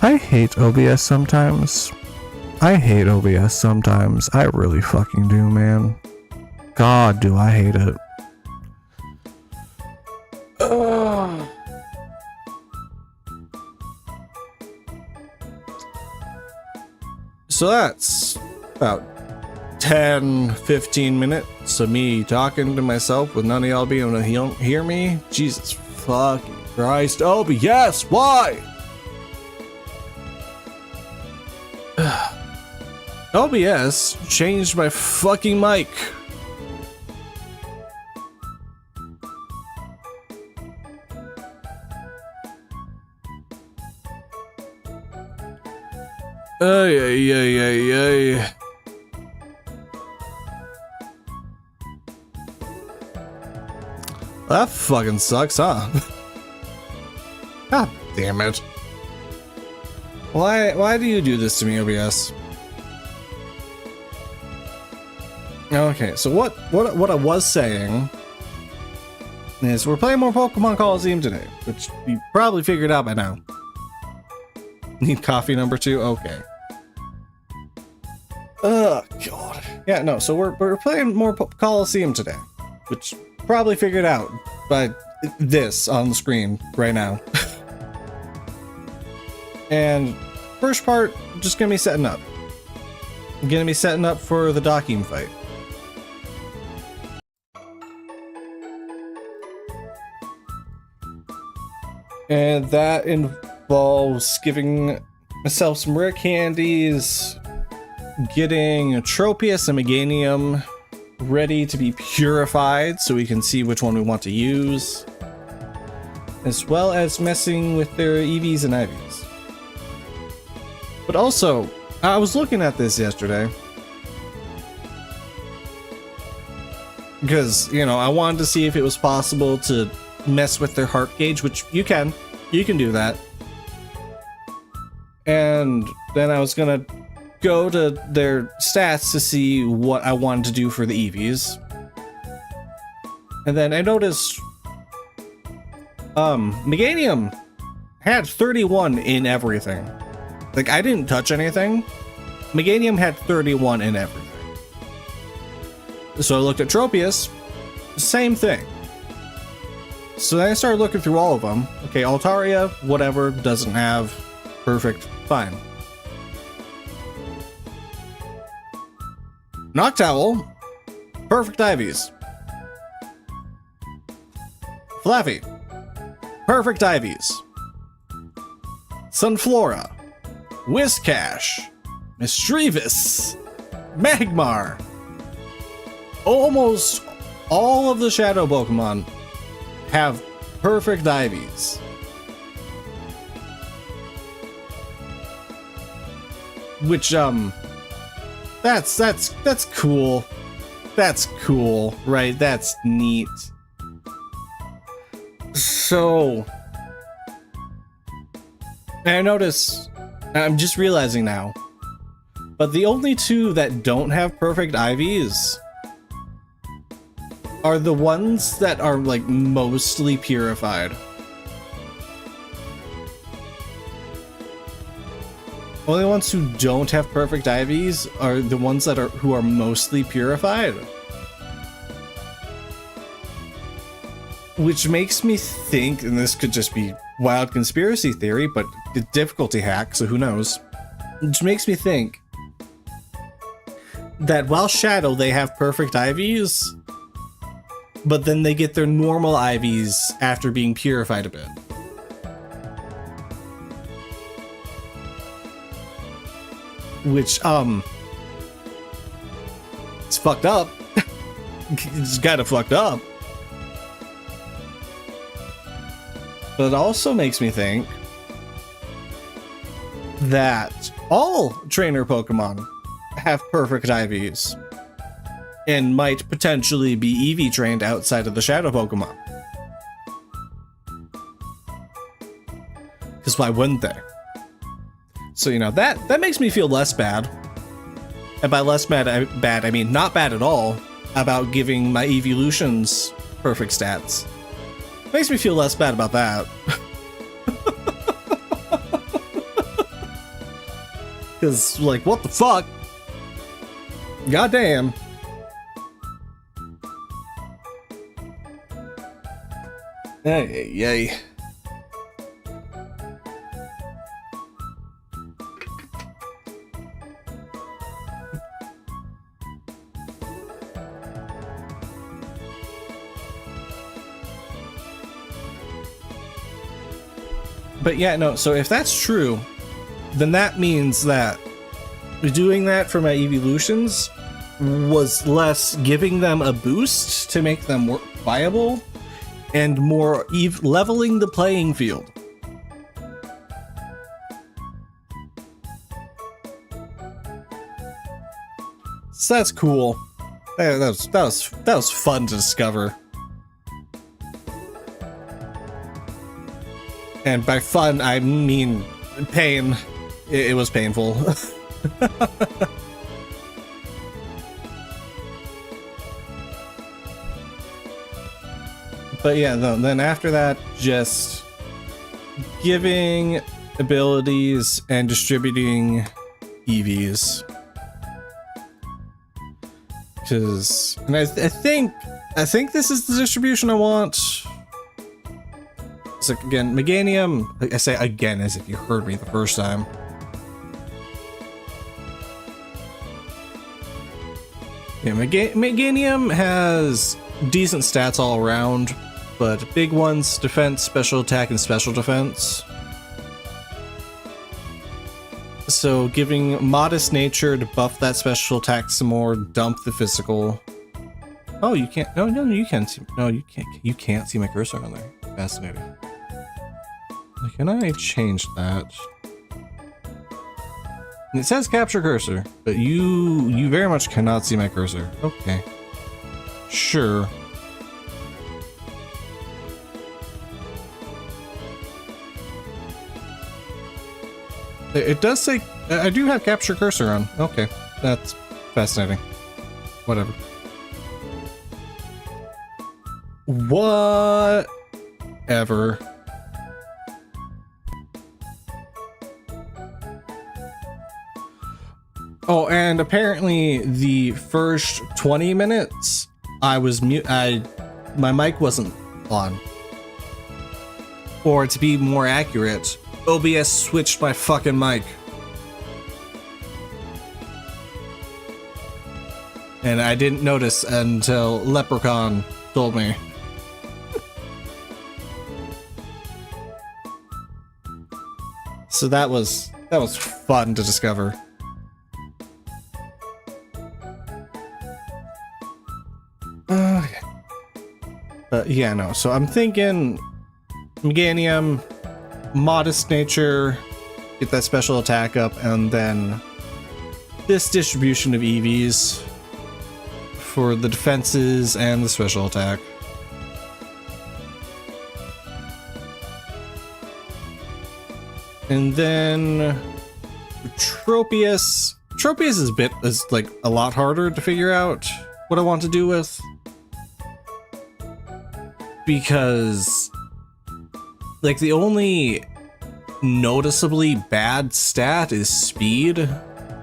I hate OBS sometimes. I hate OBS sometimes. I really fucking do, man. God, do I hate it. Ugh. So that's about 10-15 minutes of me talking to myself with none of y'all being able to hear me. Jesus fucking Christ. OBS, why? OBS changed my fucking mic. Ay. That fucking sucks, huh? God damn it. Why do you do this to me, OBS? Okay, so what I was saying is we're playing more Pokemon Colosseum today, which you probably figured out by now. Need coffee number 2? Okay. Oh god. Yeah, no, so we're playing more Colosseum today, which probably figured out by this on the screen right now. And first part, just gonna be setting up. I'm gonna be setting up for the Dakim fight. And that involves giving myself some rare candies, getting Tropius and Meganium ready to be purified so we can see which one we want to use, as well as messing with their Eevees and Ivies. But also, I was looking at this yesterday because, you know, I wanted to see if it was possible to mess with their heart gauge, which you can do that. And then I was gonna go to their stats to see what I wanted to do for the Eevees. And then I noticed Meganium had 31 in everything. Like, I didn't touch anything. Meganium had 31 in everything. So I looked at Tropius, same thing. So then I started looking through all of them. Okay, Altaria, whatever, doesn't have. Perfect, fine. Noctowl, perfect Ivies. Flaffy, perfect Ivies. Sunflora, Whiscash, Mischievous, Magmar. Almost all of the Shadow Pokemon have perfect Ivies. Which, that's cool. That's cool, right? That's neat. So, I notice, I'm just realizing now, but the only two that don't have perfect Ivies are the ones that are, like, mostly purified. Only ones who don't have perfect Ivies are the ones that who are mostly purified. Which makes me think, and this could just be wild conspiracy theory, but a difficulty hack, so who knows? Which makes me think that while Shadow, they have perfect Ivies, but then they get their normal Ivies after being purified a bit. Which, it's fucked up. It's kinda fucked up. But it also makes me think that all trainer Pokemon have perfect Ivies and might potentially be Eevee trained outside of the Shadow Pokemon. Because why wouldn't they? So, you know, that makes me feel less bad. And by less bad, I mean not bad at all about giving my Eeveelutions perfect stats. Makes me feel less bad about that. Because, like, what the fuck? Goddamn. Hey, yay. But yeah, no, so if that's true, then that means that doing that for my evolutions was less giving them a boost to make them more viable and more leveling the playing field. So that's cool. That was fun to discover. And by fun, I mean pain. It was painful. But yeah, then after that, just giving abilities and distributing EVs. Because, and I think this is the distribution I want. It's like, again, Meganium, I say again as if you heard me the first time. Yeah, Meganium has decent stats all around, but big ones, defense, special attack, and special defense. So giving modest nature to buff that special attack some more, dump the physical. Oh, you can't, no, you can't see, no, you can't see my cursor on there. Fascinating. Can I change that? It says capture cursor, but you very much cannot see my cursor. Okay. Sure. It does say I do have capture cursor on. Okay. That's fascinating. Whatever. Whatever. Oh, and apparently the first 20 minutes I was my mic wasn't on. Or to be more accurate, OBS switched my fucking mic. And I didn't notice until Leprechaun told me. So that was fun to discover. Yeah, no, so I'm thinking Meganium, modest nature, get that special attack up, and then this distribution of EVs for the defenses and the special attack. And then Tropius. Tropius is like a lot harder to figure out what I want to do with. Because like the only noticeably bad stat is speed.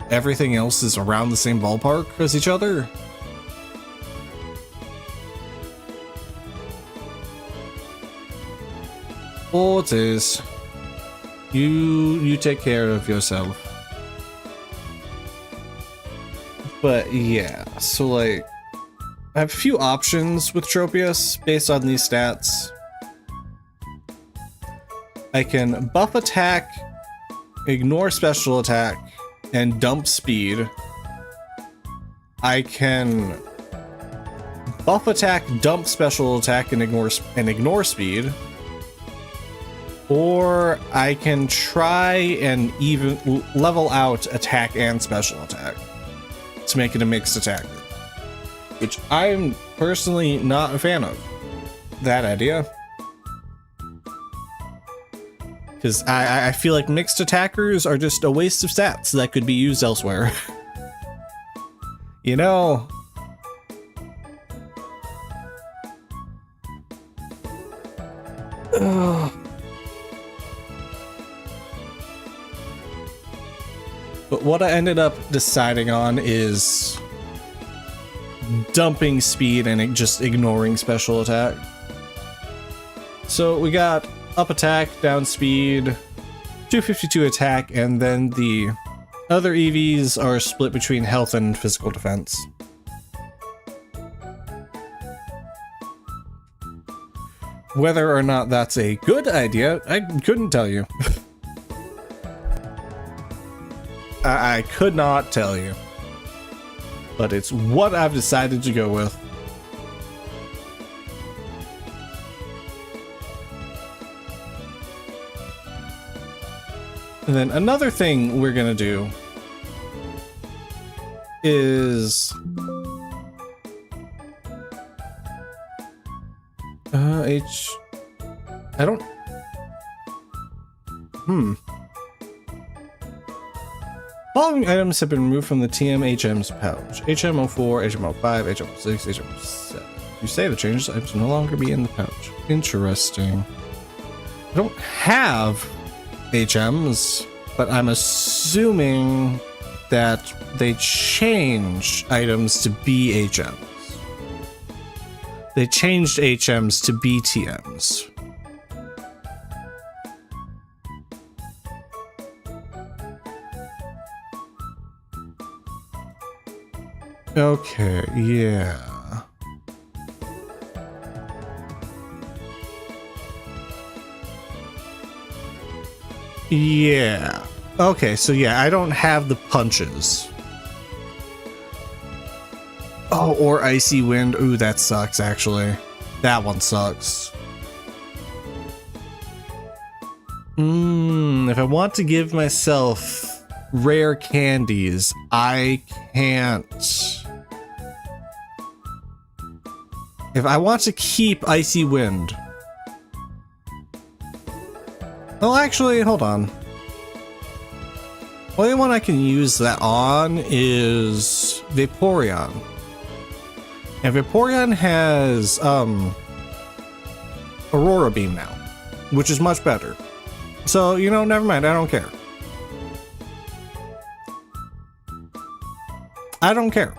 Everything else is around the same ballpark as each other. Oh, it is. You take care of yourself. But yeah, so like I have a few options with Tropius based on these stats. I can buff attack, ignore special attack, and dump speed. I can buff attack, dump special attack, and ignore speed. Or I can try and even level out attack and special attack to make it a mixed attacker. Which I'm personally not a fan of that idea. Because I feel like mixed attackers are just a waste of stats that could be used elsewhere. You know? But what I ended up deciding on is dumping speed and just ignoring special attack. So we got up attack, down speed, 252 attack, and then the other EVs are split between health and physical defense. Whether or not that's a good idea, I couldn't tell you. I could not tell you. But it's what I've decided to go with. And then another thing we're gonna do is I don't Following items have been removed from the TM-HM's pouch. HM04, HM05, HM06, HM07. You say the changed items will no longer be in the pouch. Interesting. I don't have HMs, but I'm assuming that they change items to be HMs. They changed HMs to BTMs. Okay, yeah. Yeah. Okay, so yeah, I don't have the punches. Oh, or Icy Wind. Ooh, that sucks, actually. That one sucks. If I want to give myself rare candies, I can't. If I want to keep Icy Wind. Well, actually, hold on. Only one I can use that on is Vaporeon. And Vaporeon has Aurora Beam now, which is much better. So, you know, never mind, I don't care. I don't care.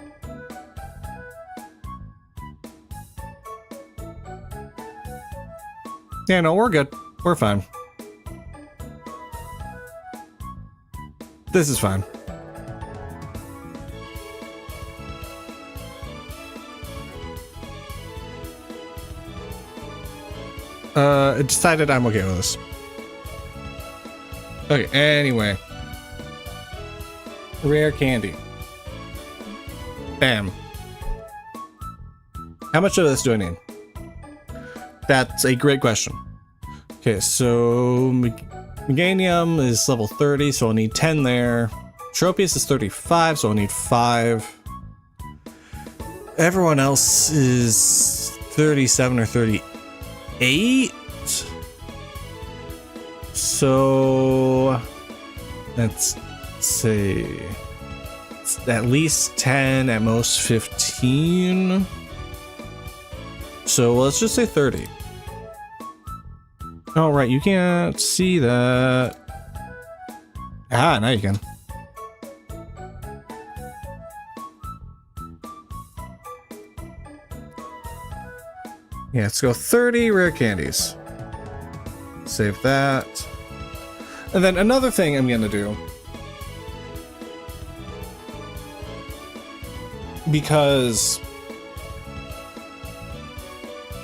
Yeah, no, we're good. We're fine. This is fine. I decided I'm okay with this. Okay, anyway. Rare candy. Bam. How much of this do I need? That's a great question. Okay, so Meganium is level 30, so I'll need 10 there. Tropius is 35, so I'll need 5. Everyone else is 37 or 38. So let's say it's at least 10, at most 15. So let's just say 30. Oh, right, you can't see that. Ah, now you can. Yeah, let's go 30 rare candies. Save that. And then another thing I'm gonna do, because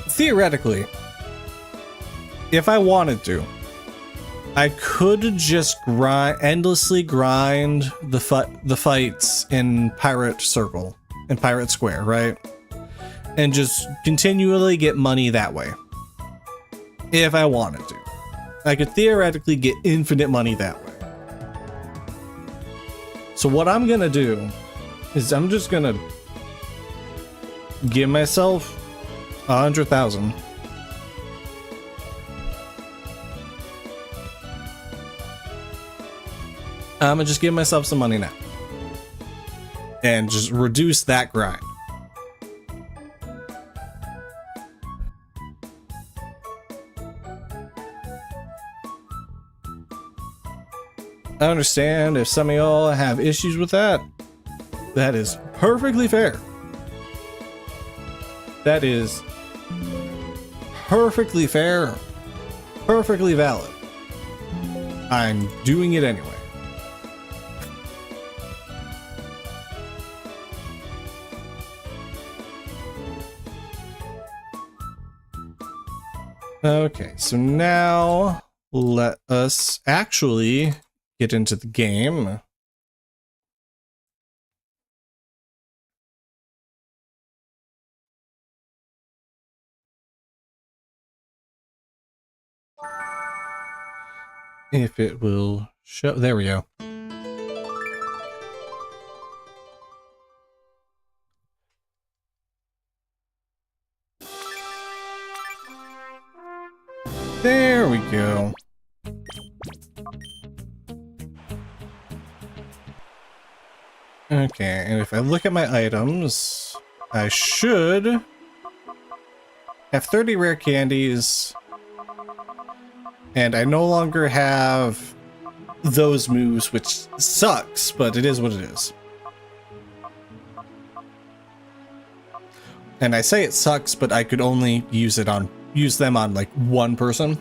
theoretically, if I wanted to, I could just endlessly grind the fights in Pirate Circle, in Pirate Square, right? And just continually get money that way. If I wanted to. I could theoretically get infinite money that way. So what I'm gonna do is I'm just gonna give myself 100,000. I'm gonna just give myself some money now. And just reduce that grind. I understand if some of y'all have issues with that. That is perfectly fair. That is perfectly fair, perfectly valid. I'm doing it anyway. Okay, so now let us actually get into the game. If it will show, there we go. There we go. Okay, and if I look at my items, I should have 30 rare candies, and I no longer have those moves, which sucks, but it is what it is. And I say it sucks, but I could only use them on like one person.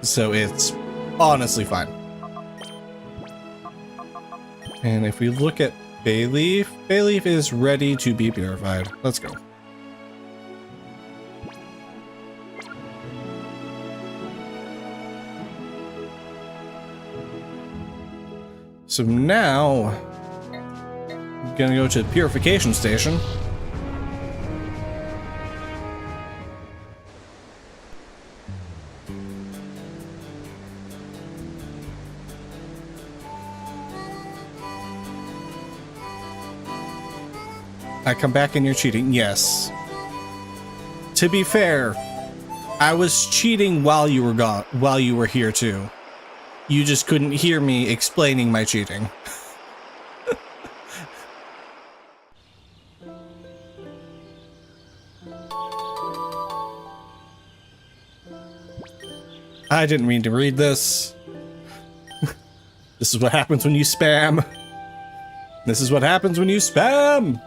So it's honestly fine. And if we look at Bayleaf, Bayleaf is ready to be purified. Let's go. So now, I'm gonna go to the purification station. I come back and you're cheating. Yes. To be fair, I was cheating while you were gone, while you were here too. You just couldn't hear me explaining my cheating. I didn't mean to read this. This is what happens when you spam. This is what happens when you spam.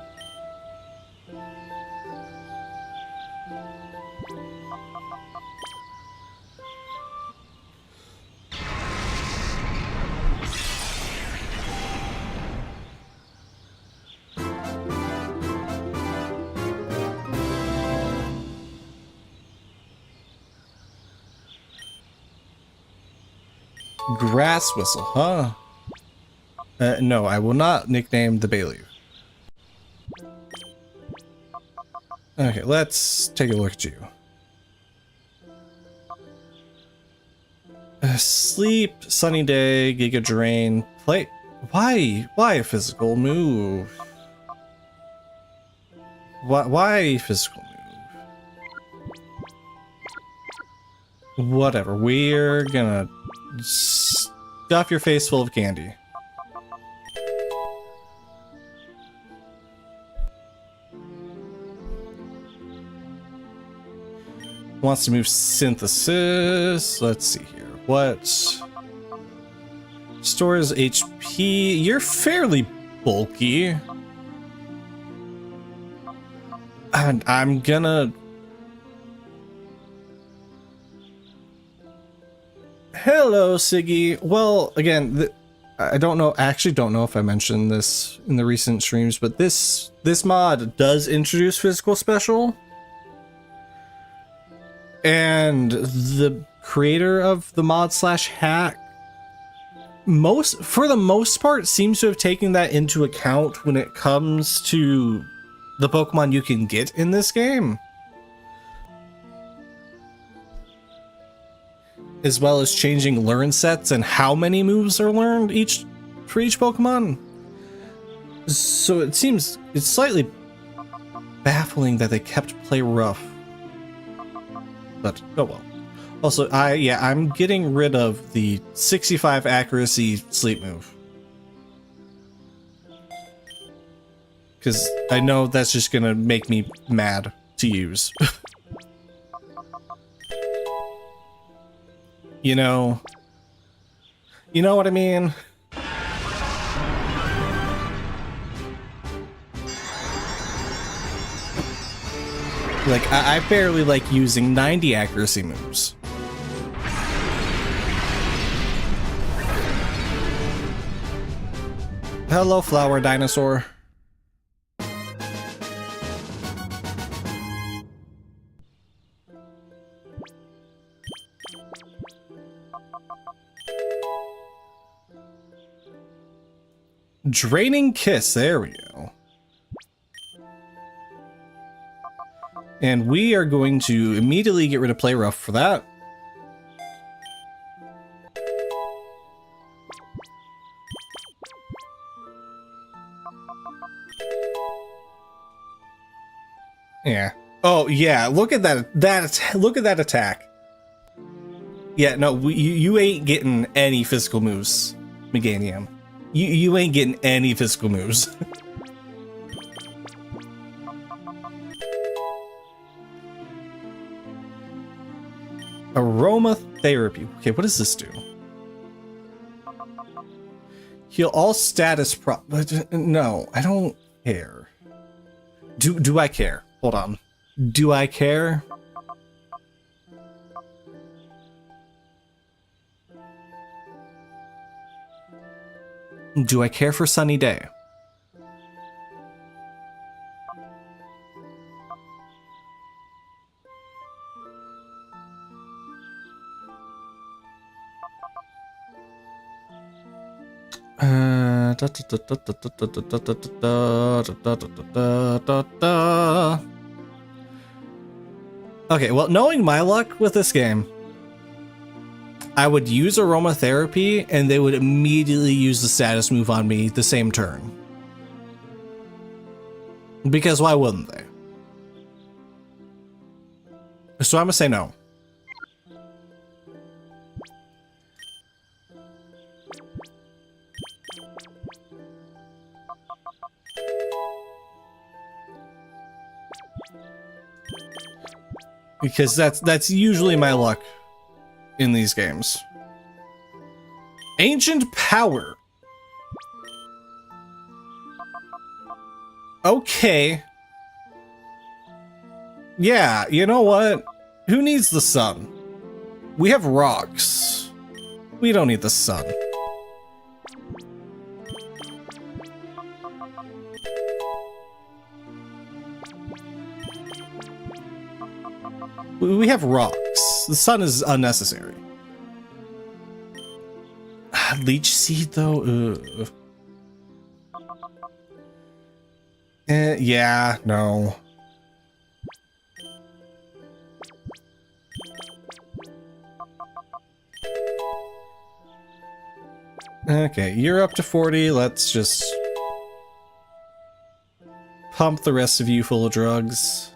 Grass whistle, huh? No, I will not nickname the Bayleaf. Okay, let's take a look at you. Sleep, sunny day, Giga Drain, play. Why a physical move? Why physical move? Whatever, we're gonna stuff your face full of candy. Wants to move synthesis. Let's see here. What stores HP? You're fairly bulky. And I'm gonna... Hello, Siggy. Well, again, I don't know. I actually don't know if I mentioned this in the recent streams, but this mod does introduce physical special, and the creator of the mod / hack, for the most part, seems to have taken that into account when it comes to the Pokemon you can get in this game, as well as changing learn sets and how many moves are learned for each Pokemon. So it's slightly baffling that they kept play rough. But oh well. Also, I'm getting rid of the 65 accuracy sleep move, because I know that's just gonna make me mad to use. You know? You know what I mean? Like, I barely like using 90 accuracy moves. Hello, flower dinosaur. Draining Kiss, there we go. And we are going to immediately get rid of Play Rough for that. Yeah. Oh yeah, look at that. Look at that attack. Yeah, no, you ain't getting any physical moves, Meganium. You ain't getting any physical moves. Aromatherapy. Okay, what does this do? Heal all status no, I don't care. Do I care? Hold on. Do I care? Do I care for Sunny Day? Okay, well, knowing my luck with this game, I would use aromatherapy and they would immediately use the status move on me the same turn. Because why wouldn't they? So I'm gonna say no. Because that's usually my luck in these games. Ancient Power. Okay. Yeah, you know what? Who needs the sun? We have rocks. We don't need the sun. We have rocks. The sun is unnecessary. Leech Seed, though? Yeah, no. Okay, you're up to 40. Let's just pump the rest of you full of drugs.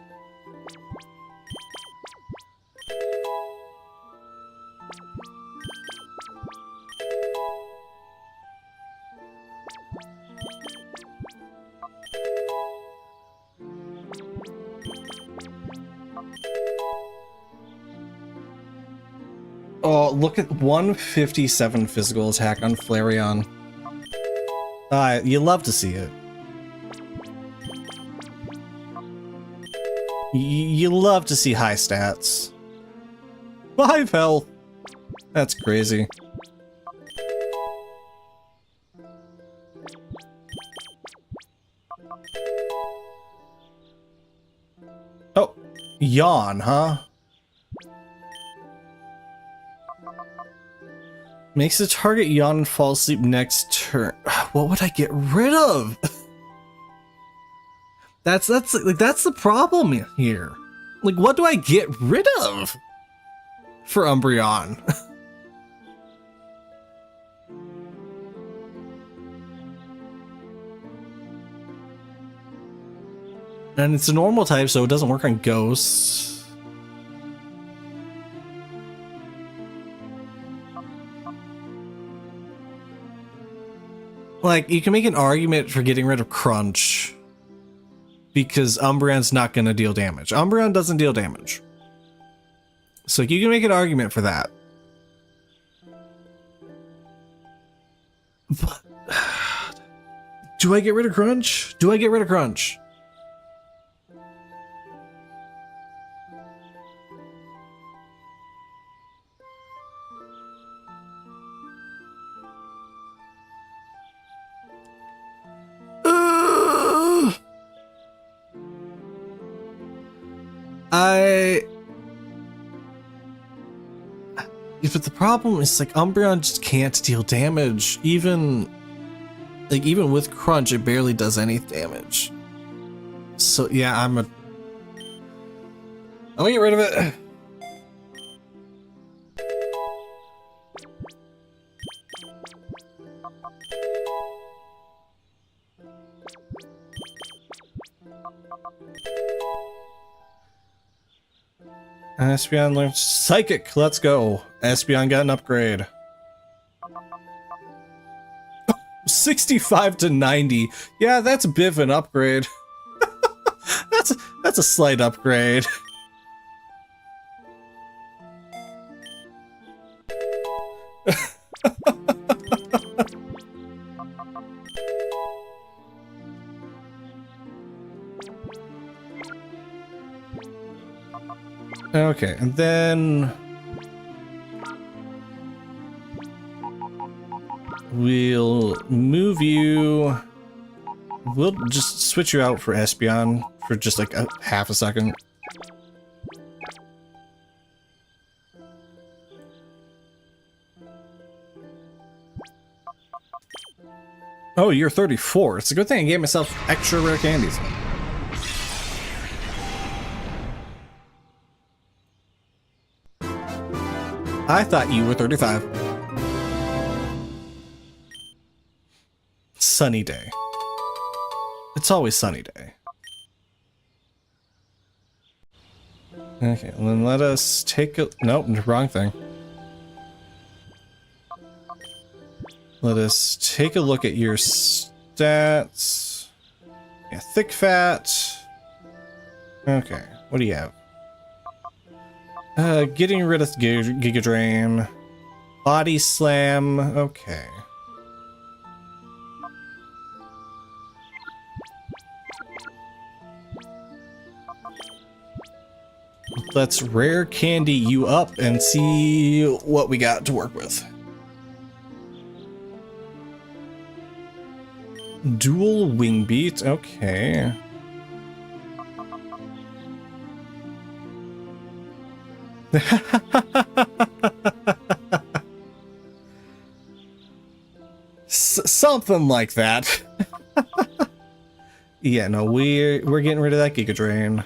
Oh, look at 157 physical attack on Flareon. You love to see it. You love to see high stats. 5 health. That's crazy. Oh, yawn, huh? Makes the target yawn and fall asleep next turn. What would I get rid of? That's the problem here. Like, what do I get rid of for Umbreon? And it's a normal type, so it doesn't work on ghosts. Like, you can make an argument for getting rid of Crunch because Umbreon's not going to deal damage. Umbreon doesn't deal damage. So you can make an argument for that. But, do I get rid of Crunch? Do I get rid of Crunch? But the problem is, like, Umbreon just can't deal damage. Even with Crunch, it barely does any damage. So, yeah, I'm gonna get rid of it. Espeon learns Psychic. Let's go. Espeon got an upgrade. 65 to 90. Yeah, that's a bit of an upgrade. that's a slight upgrade. Okay, and then we'll move you. We'll just switch you out for Espeon for just like a half a second. Oh, you're 34. It's a good thing I gave myself extra rare candies. I thought you were 35. Sunny day. It's always sunny day. Okay, well then let us take a... Nope, wrong thing. Let us take a look at your stats. Yeah, thick fat. Okay, what do you have? Getting rid of Giga Drain. Body Slam. Okay. Let's rare candy you up and see what we got to work with. Dual Wing Beat. Okay. Something like that. Yeah, no, we're getting rid of that Giga Drain.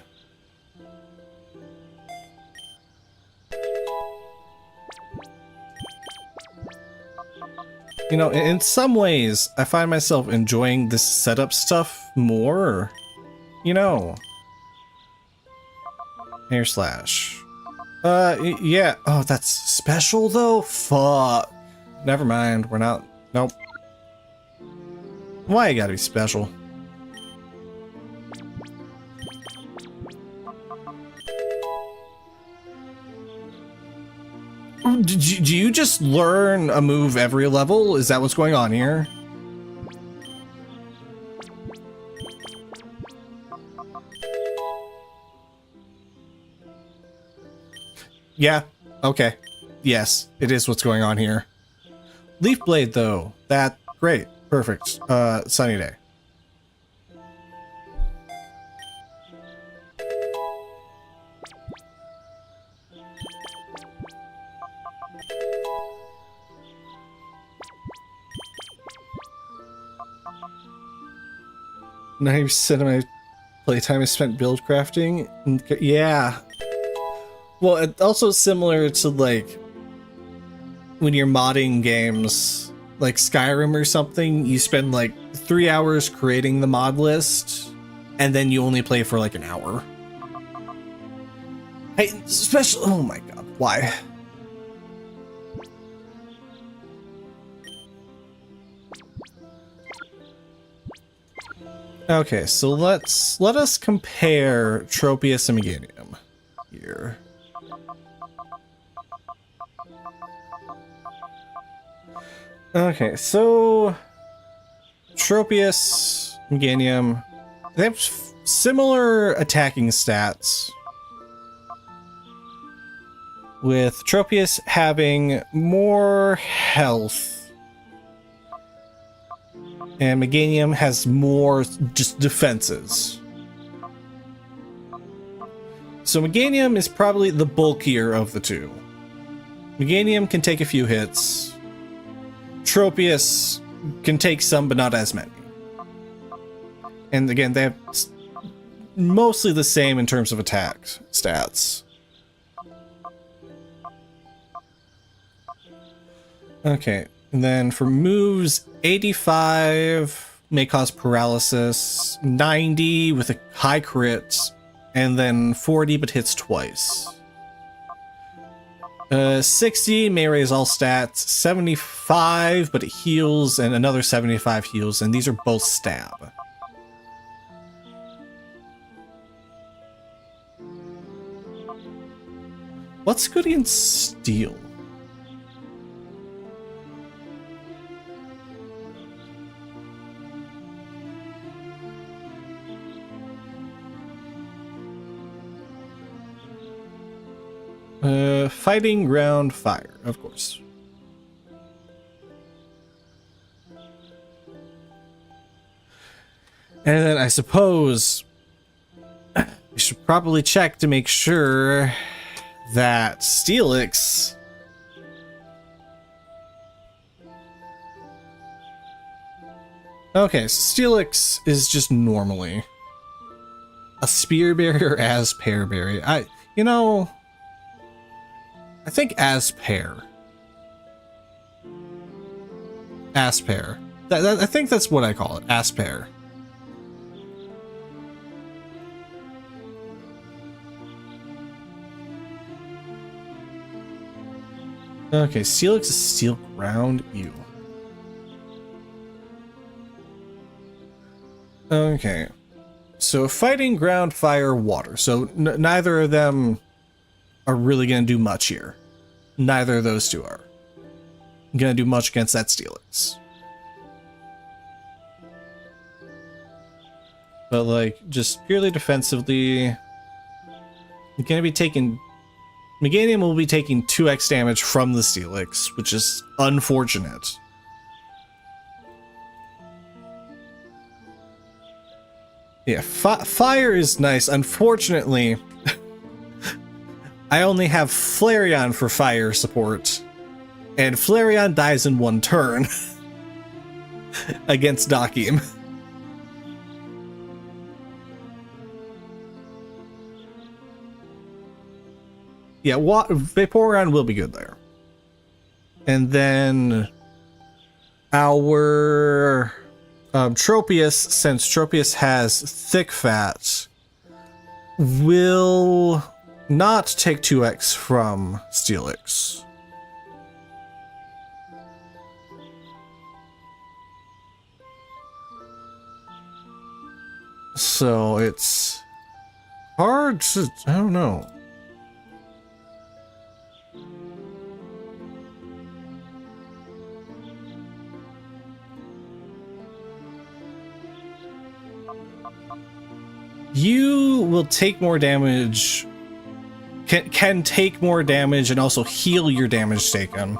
You know, in some ways, I find myself enjoying this setup stuff more. You know. Air Slash. Yeah. Oh, that's special though? Fuck. Never mind. We're not. Nope. Why you gotta be special? Do you just learn a move every level? Is that what's going on here? Yeah, okay. Yes, it is what's going on here. Leaf Blade, though. That, great. Perfect. Sunny day. Ninety percent of my playtime is spent build crafting. Yeah. Well, it's also similar to like when you're modding games like Skyrim or something. You spend like 3 hours creating the mod list, and then you only play for like an hour. Hey, special. Oh my god, why? Okay, so let us compare Tropius and Meganium here. Okay, so Tropius, Meganium, they have similar attacking stats, with Tropius having more health, and Meganium has more just defenses. So Meganium is probably the bulkier of the two. Meganium can take a few hits. Tropius can take some, but not as many. And again, they have mostly the same in terms of attack stats. Okay, and then for moves, 85 may cause paralysis, 90 with a high crit, and then 40 but hits twice. 60 may raise all stats, 75 but it heals, and another 75 heals, and these are both stab. What's good against steel? Fighting ground fire, of course. And then I suppose we should probably check to make sure that Steelix okay, so Steelix is just normally a Spearberry or Aspearberry. I think Aspear. Aspear. I think that's what I call it. Aspear. Okay, Steelix is Steel Ground. Ew. Okay. So fighting ground, fire, water. So neither of them are really going to do much here. Neither of those two are going to do much against that Steelix. But like, just purely defensively, you're going to be taking... Meganium will be taking 2x damage from the Steelix, which is unfortunate. Yeah, fire is nice. Unfortunately, I only have Flareon for fire support, and Flareon dies in one turn against Dakim. Yeah, Vaporeon will be good there. And then our Tropius, since Tropius has thick fat, will not take 2x from Steelix. So it's hard to, I don't know. You will take more damage, can take more damage and also heal your damage taken.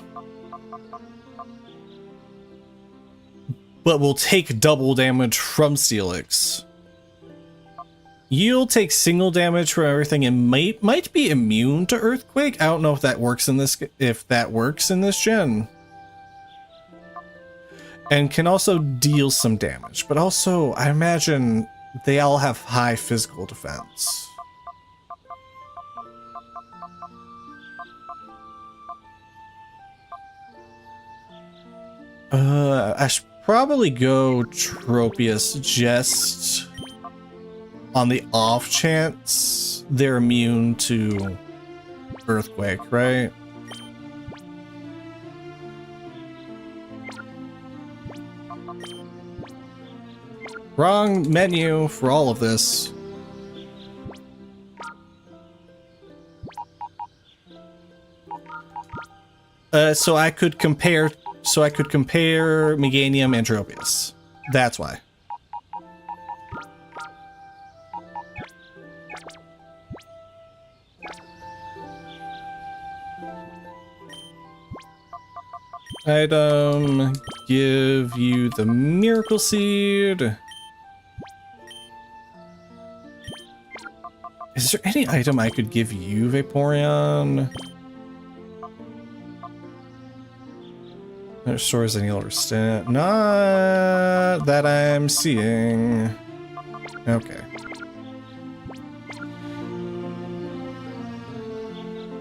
But will take double damage from Steelix. You'll take single damage from everything and might be immune to Earthquake. I don't know if that works in this gen. And can also deal some damage, but also I imagine they all have high physical defense. I should probably go Tropius just on the off chance they're immune to Earthquake, right? Wrong menu for all of this. So I could compare so I could compare Meganium and Tropius. That's why. Item, give you the Miracle Seed. Is there any item I could give you, Vaporeon? That restores any older stat. Not that I'm seeing. Okay.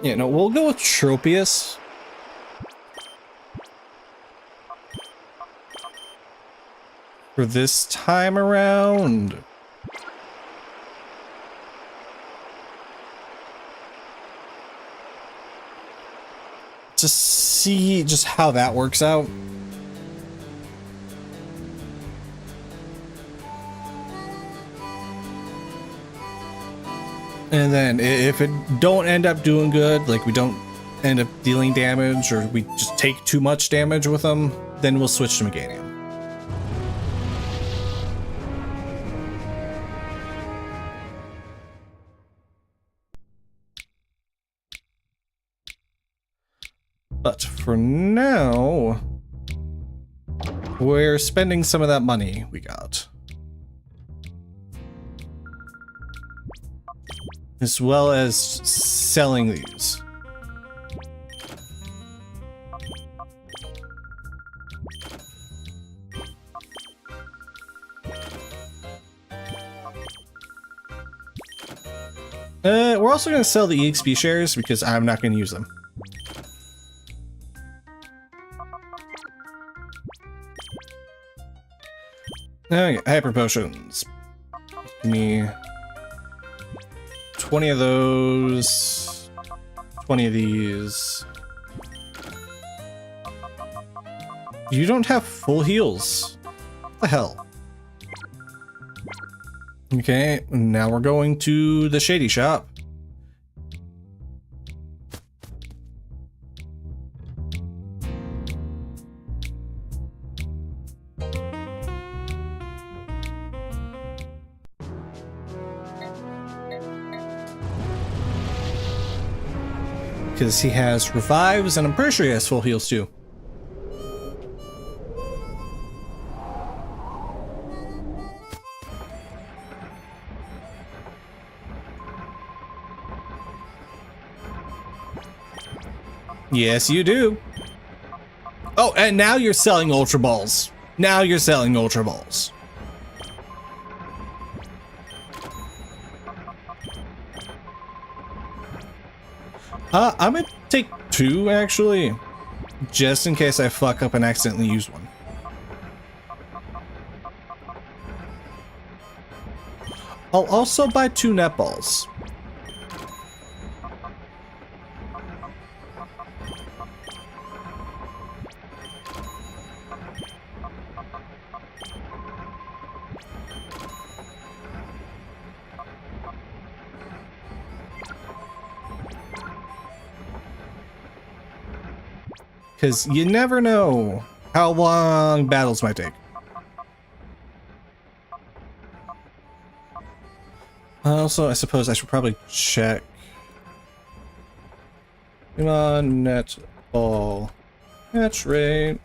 Yeah, no, we'll go with Tropius. For this time around. To see just how that works out. And then if it don't end up doing good, like we don't end up dealing damage or we just take too much damage with them, then we'll switch to Meganium. But for now, we're spending some of that money we got. As well as selling these. We're also going to sell the EXP shares because I'm not going to use them. Okay, hyper potions. Give me 20 of those, 20 of these. You don't have full heals. What the hell? Okay, now we're going to the Shady Shop. Because he has revives, and I'm pretty sure he has full heals too. Yes, you do. Oh, and now you're selling Ultra Balls. Now you're selling Ultra Balls. I'm gonna take 2 actually, just in case I fuck up and accidentally use one. I'll also buy 2 netballs. Because you never know how long battles might take. Also, I suppose I should probably check. Come on, net ball. Catch rate.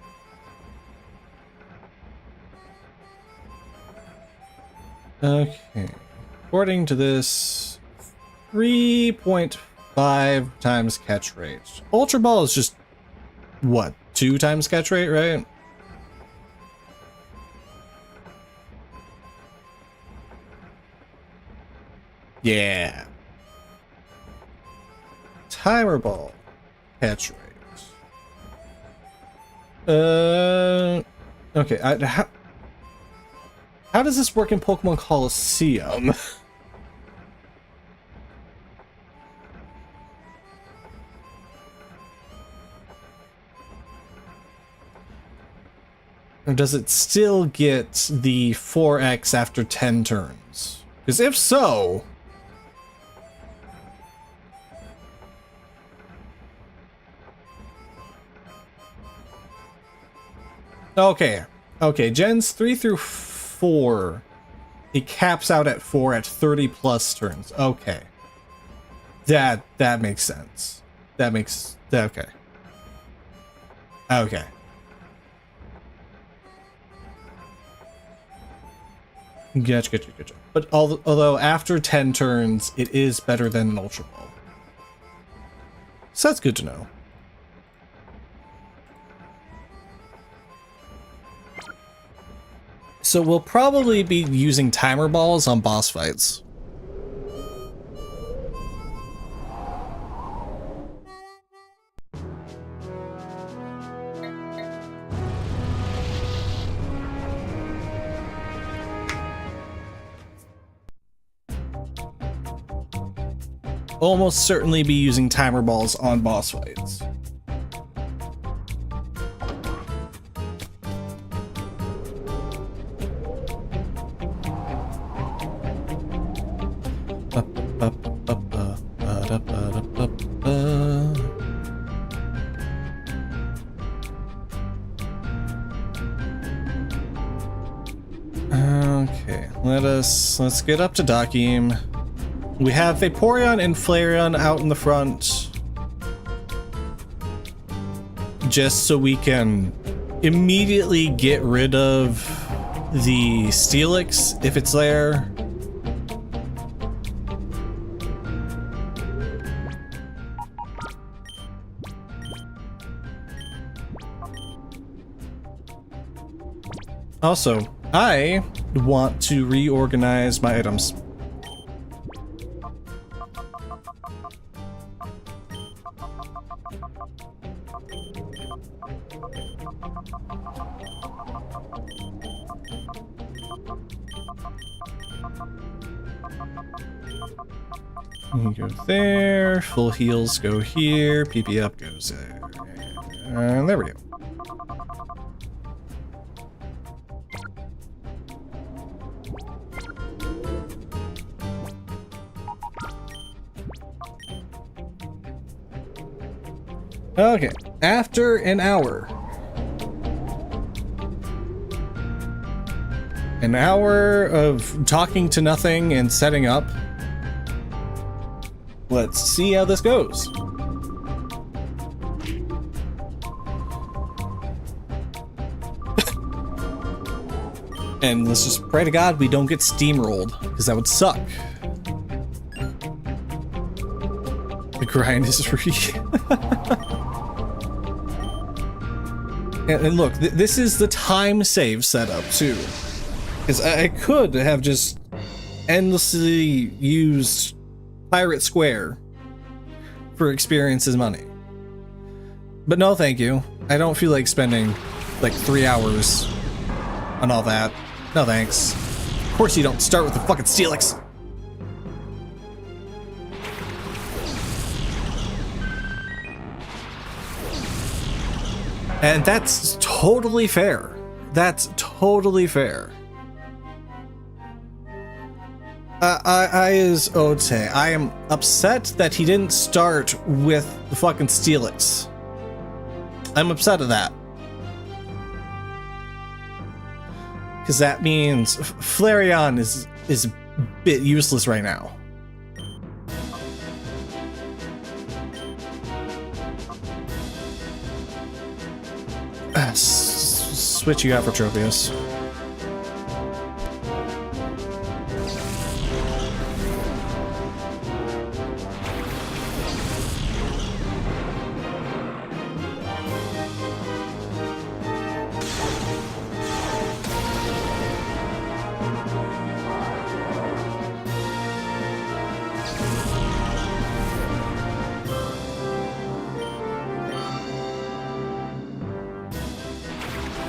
Okay. According to this, 3.5 times catch rate. Ultra Ball is just what, 2 times catch rate, right? Yeah. Timer Ball. Catch rate. Okay. How does this work in Pokemon Colosseum? Or does it still get the 4x after 10 turns? Because if so... Okay. Okay, gens 3 through 4. It caps out at 4 at 30 plus turns. Okay. That makes sense. Okay. Okay. Gotcha. But although after 10 turns, it is better than an Ultra Ball. So that's good to know. So we'll probably be using timer balls on boss fights. Almost certainly be using timer balls on boss fights. Okay, let's get up to Dakim. We have Vaporeon and Flareon out in the front, just so we can immediately get rid of the Steelix if it's there. Also, I want to reorganize my items. You go there, full heals go here, PP up goes there. And there we go. Okay, after an hour. An hour of talking to nothing and setting up. Let's see how this goes. And let's just pray to God we don't get steamrolled, because that would suck. The grind is free. And look, this is the time save setup too. Because I could have just endlessly used Pirate Square for experiences money. But no thank you. I don't feel like spending like 3 hours on all that. No thanks. Of course you don't start with the fucking Steelix. And that's totally fair. That's totally fair. I is Ote. I am upset that he didn't start with the fucking Steelix. I'm upset at that. Because that means Flareon is a bit useless right now. Switch you out for Tropius.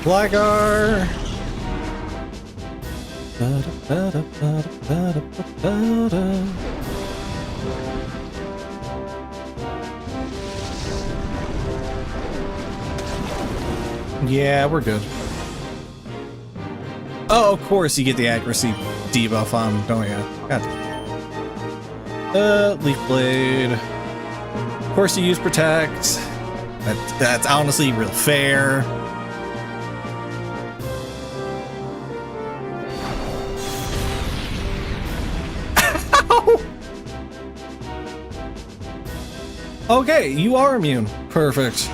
Blagar. Yeah, we're good. Oh, of course you get the accuracy debuff on, don't you? God. Leaf Blade. Of course you use Protect. That's honestly real fair. Okay, you are immune. Perfect.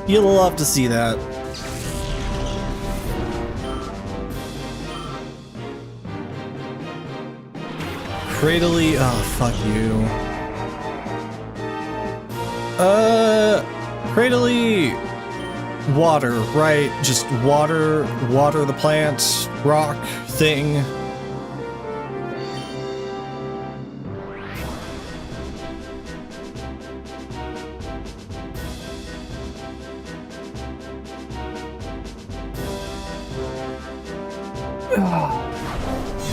You'll love to see that. Cradily, oh, fuck you. Cradily, water, right? Just water the plant, rock thing.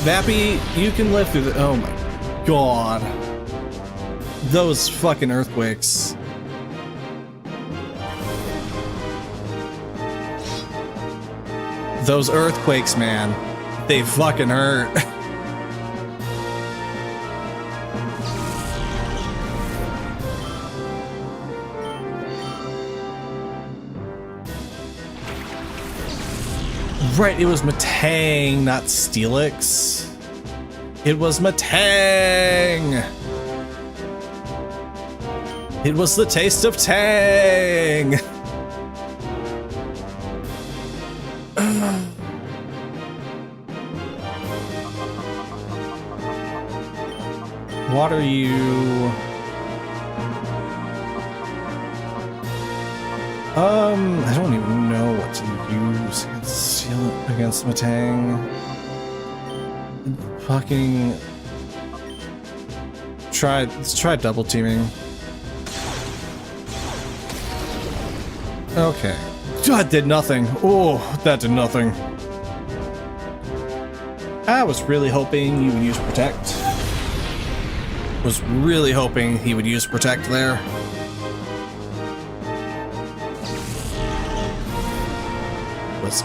Vappy, you can live through the— oh my god. Those fucking earthquakes. Those earthquakes, man. They fucking hurt. Right, it was Matang, not Steelix. It was Matang! It was the taste of Tang! What are you? I don't even know what to use against Matang. Fucking let's try double teaming. Okay. That did nothing. Oh, that did nothing. I was really hoping you would use Protect. Was really hoping he would use Protect there.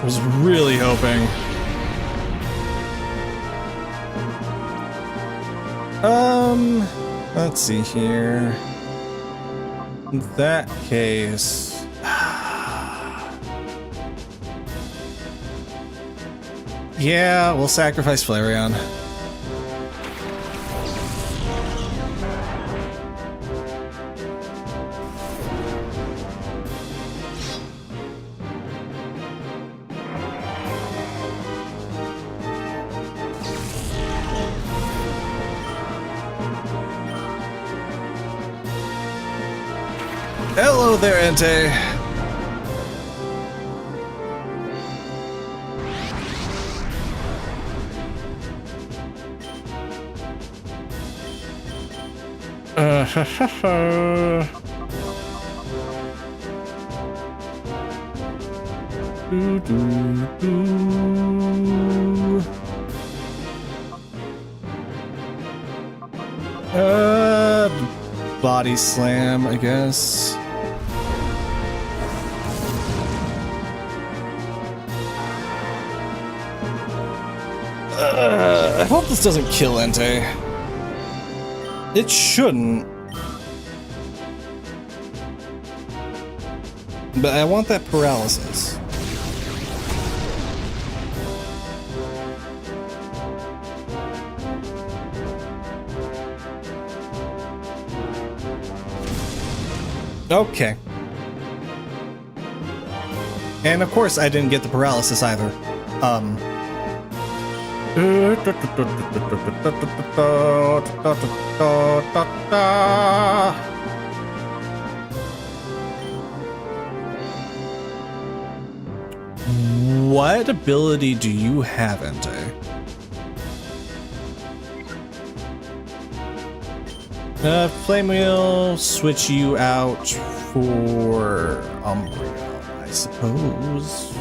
Was really hoping. Let's see here. In that case, yeah, we'll sacrifice Flareon. Hello there, Entei. Body slam, I guess. I hope this doesn't kill Entei. It shouldn't. But I want that paralysis. Okay. And of course I didn't get the paralysis either. What ability do you have, Entei? Flame Wheel, switch you out for Umbreon, I suppose.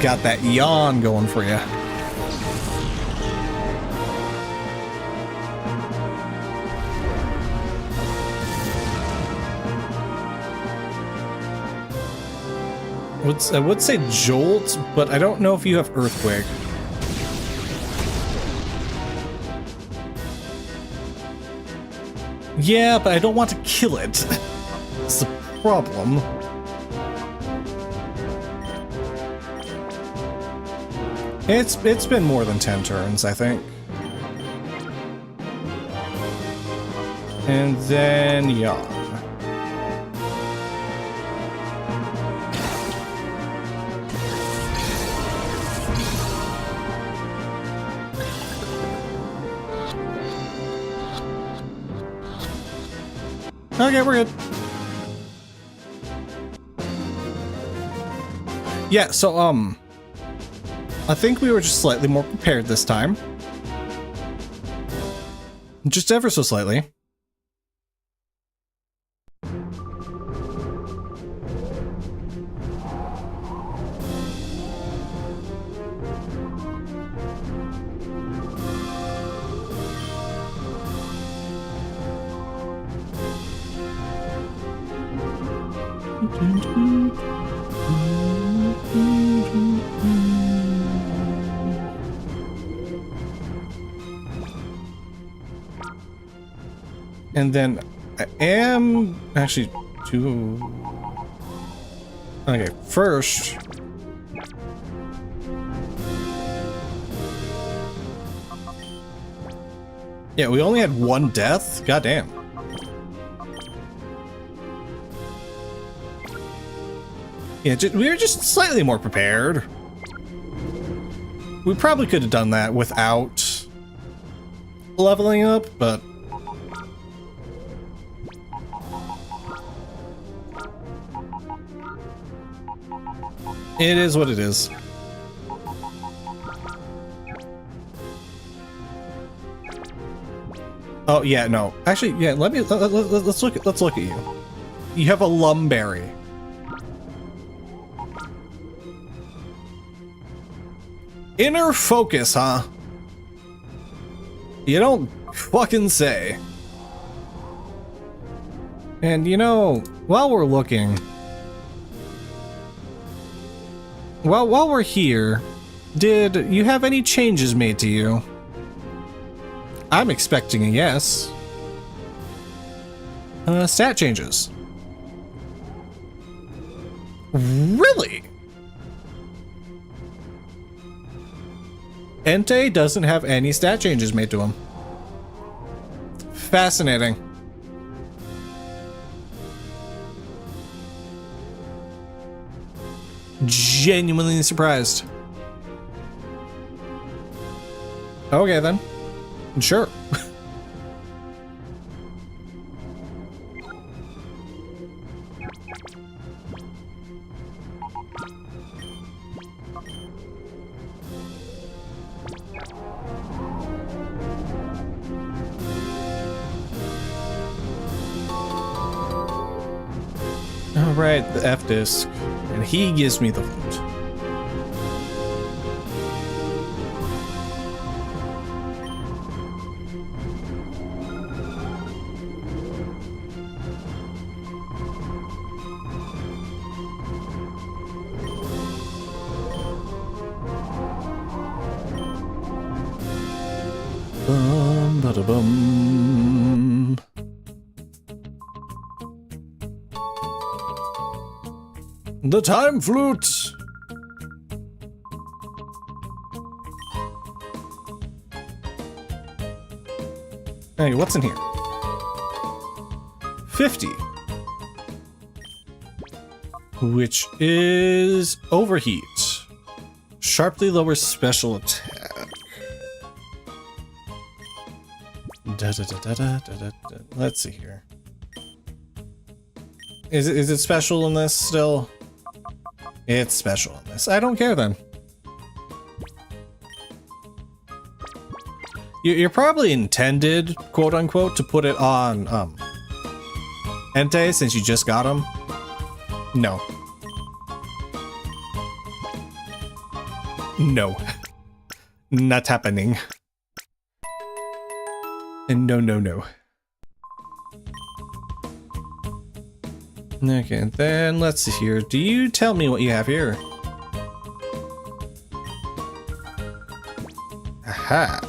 Got that yawn going for you. I would say Jolt, but I don't know if you have Earthquake. Yeah, but I don't want to kill it. That's the problem. It's been more than 10 turns, I think. And then yawn. Okay, we're good. Yeah, so, I think we were just slightly more prepared this time. Just ever so slightly. And then I am actually okay, first. Yeah, we only had one death? Goddamn. Yeah, we were just slightly more prepared. We probably could have done that without leveling up, but it is what it is. Oh yeah, no. Actually, yeah. Let's look at you. You have a lumberry. Inner focus, huh? You don't fucking say. And you know, while we're looking, while we're here, did you have any changes made to you? I'm expecting a yes. Stat changes. Really? Entei doesn't have any stat changes made to him. Fascinating. Genuinely surprised. Okay then. Sure. Alright, the F disc. And he gives me the flute. Bum, bada bum. The time flute. Hey, what's in here? 50. Which is overheat. Sharply lowers special attack. Let's see here. Is it special in this still? It's special in this. I don't care then. You're probably intended, quote unquote, to put it on Entei since you just got him. No. No. Not happening. And no, no, no. Okay, and then let's see here. Do you tell me what you have here? Aha.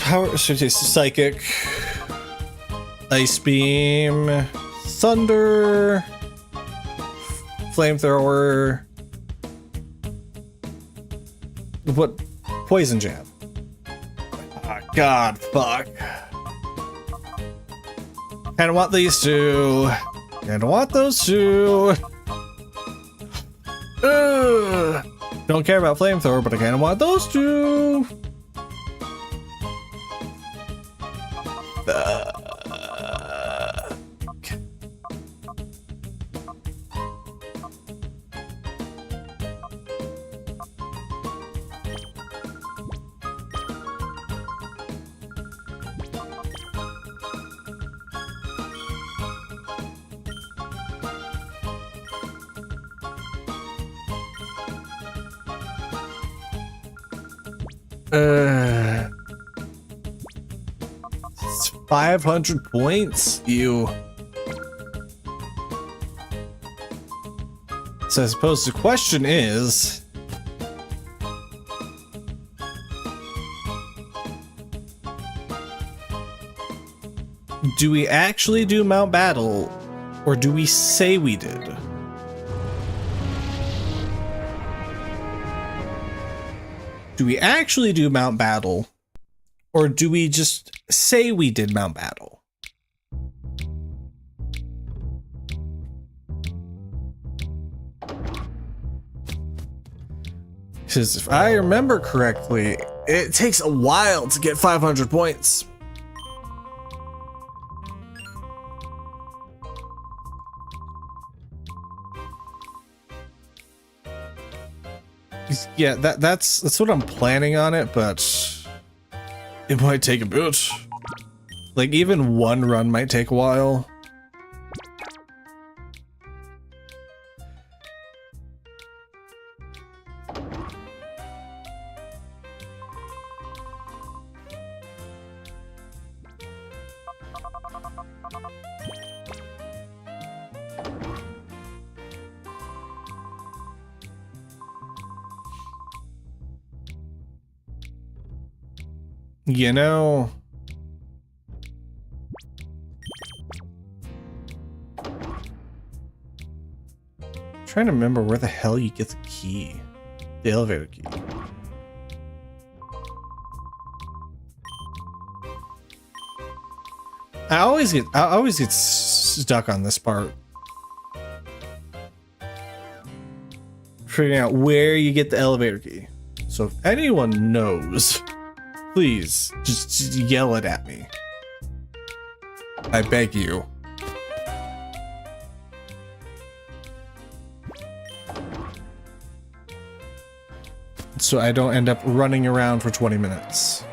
Power, psychic, ice beam, thunder, Flamethrower. What? Poison jab. Ah, God, fuck. Kinda want these two. Kinda want those two. Ugh. Don't care about Flamethrower, but I kinda want those two. It's 500 points? Ew. So I suppose the question is... do we actually do Mount Battle, or do we say we did? Do we actually do Mount Battle, or do we just say we did Mount Battle? Because if I remember correctly, it takes a while to get 500 points. Yeah, that's what I'm planning on it, but it might take a bit. Like, even one run might take a while. You know, I'm trying to remember where the hell you get the key, the elevator key. I always get stuck on this part, figuring out where you get the elevator key. So if anyone knows, please, just yell it at me. I beg you. So I don't end up running around for 20 minutes.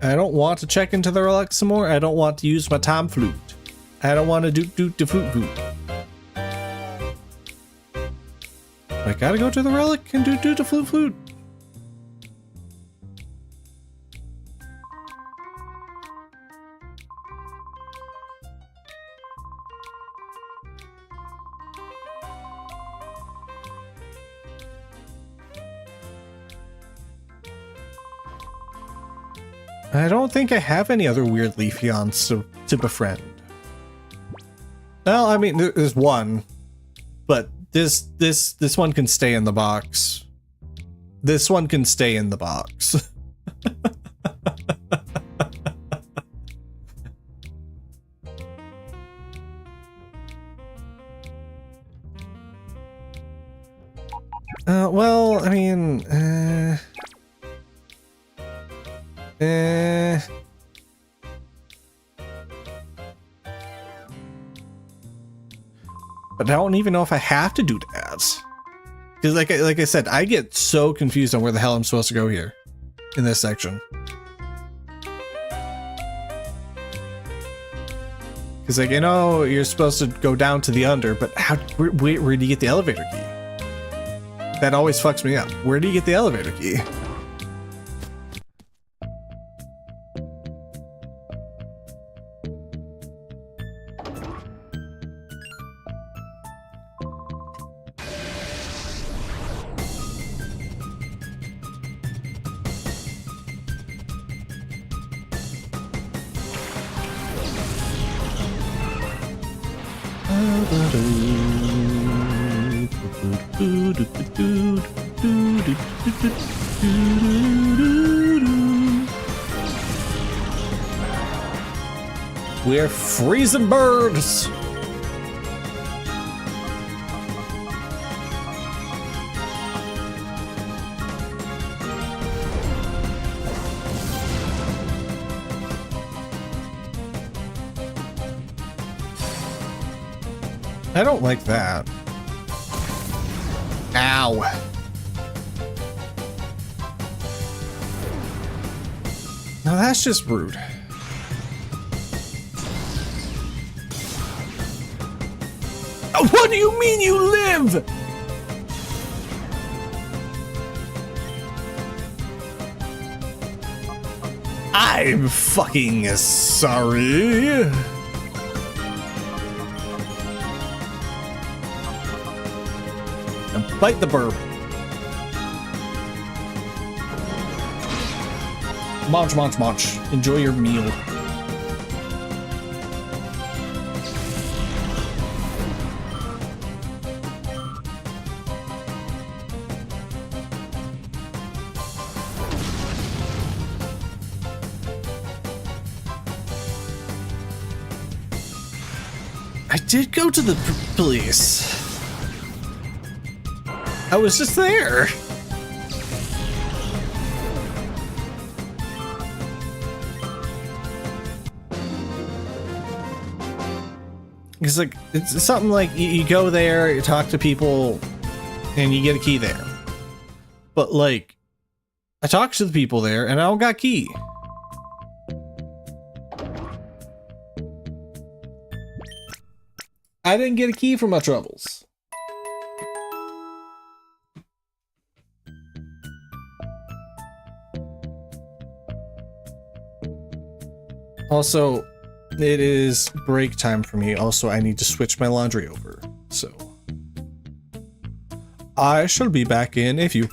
I don't want to check into the relic some more. I don't want to use my time flute. I don't want to do the flute. I gotta go to the relic and do the flute. I don't think I have any other weird Leafeons to befriend. Well, I mean, there's one, but this one can stay in the box. This one can stay in the box. Well, I mean, but I don't even know if I have to do that. Because like I said, I get so confused on where the hell I'm supposed to go here in this section. Because, like, you know, you're supposed to go down to the under, but where do you get the elevator key? That always fucks me up. Where do you get the elevator key? We're freezing birds. I don't like that. Ow. Now that's just rude. Oh, what do you mean you live? I'm fucking sorry. Now bite the burb. Munch, munch, munch. Enjoy your meal. I did go to the police. I was just there. It's like, it's something like you go there, you talk to people, and you get a key there. But like, I talked to the people there, and I don't got a key. I didn't get a key for my troubles. Also, it is break time for me. Also, I need to switch my laundry over. So, I shall be back in a few.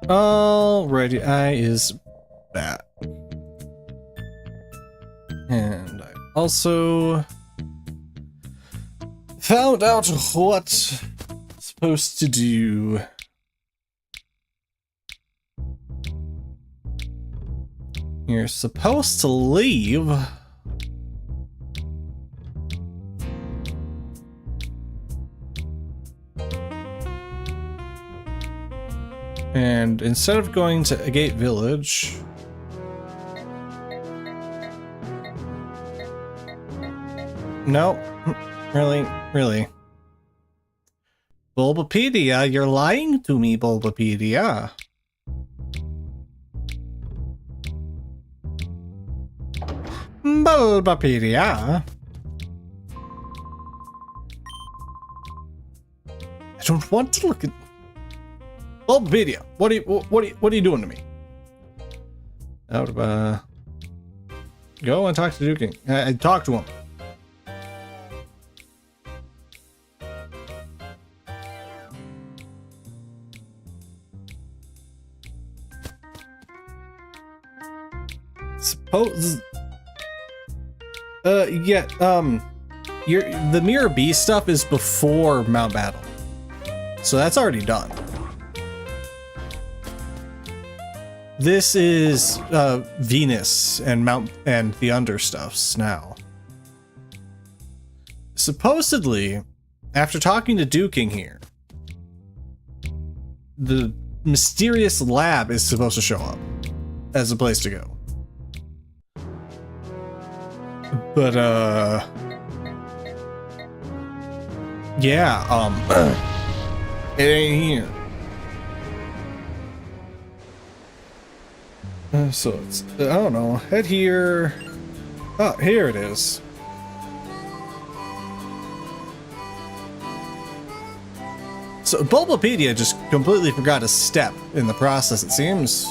Alrighty, I is that. And I also found out what I'm supposed to do. You're supposed to leave. And instead of going to Agate Village, no, really. Bulbapedia, you're lying to me, Bulbapedia. Bulbapedia. I don't want to look at Bulbapedia. What are you doing to me? Out of go and talk to Duking. I talk to him. Suppose yeah, the Mirror B stuff is before Mount Battle. So that's already done. This is Venus and Mount and the Understuffs now. Supposedly, after talking to Duking here, the mysterious lab is supposed to show up as a place to go. But yeah, it ain't here. So it's, I don't know, head here. Oh, here it is. So Bulbapedia just completely forgot a step in the process, it seems.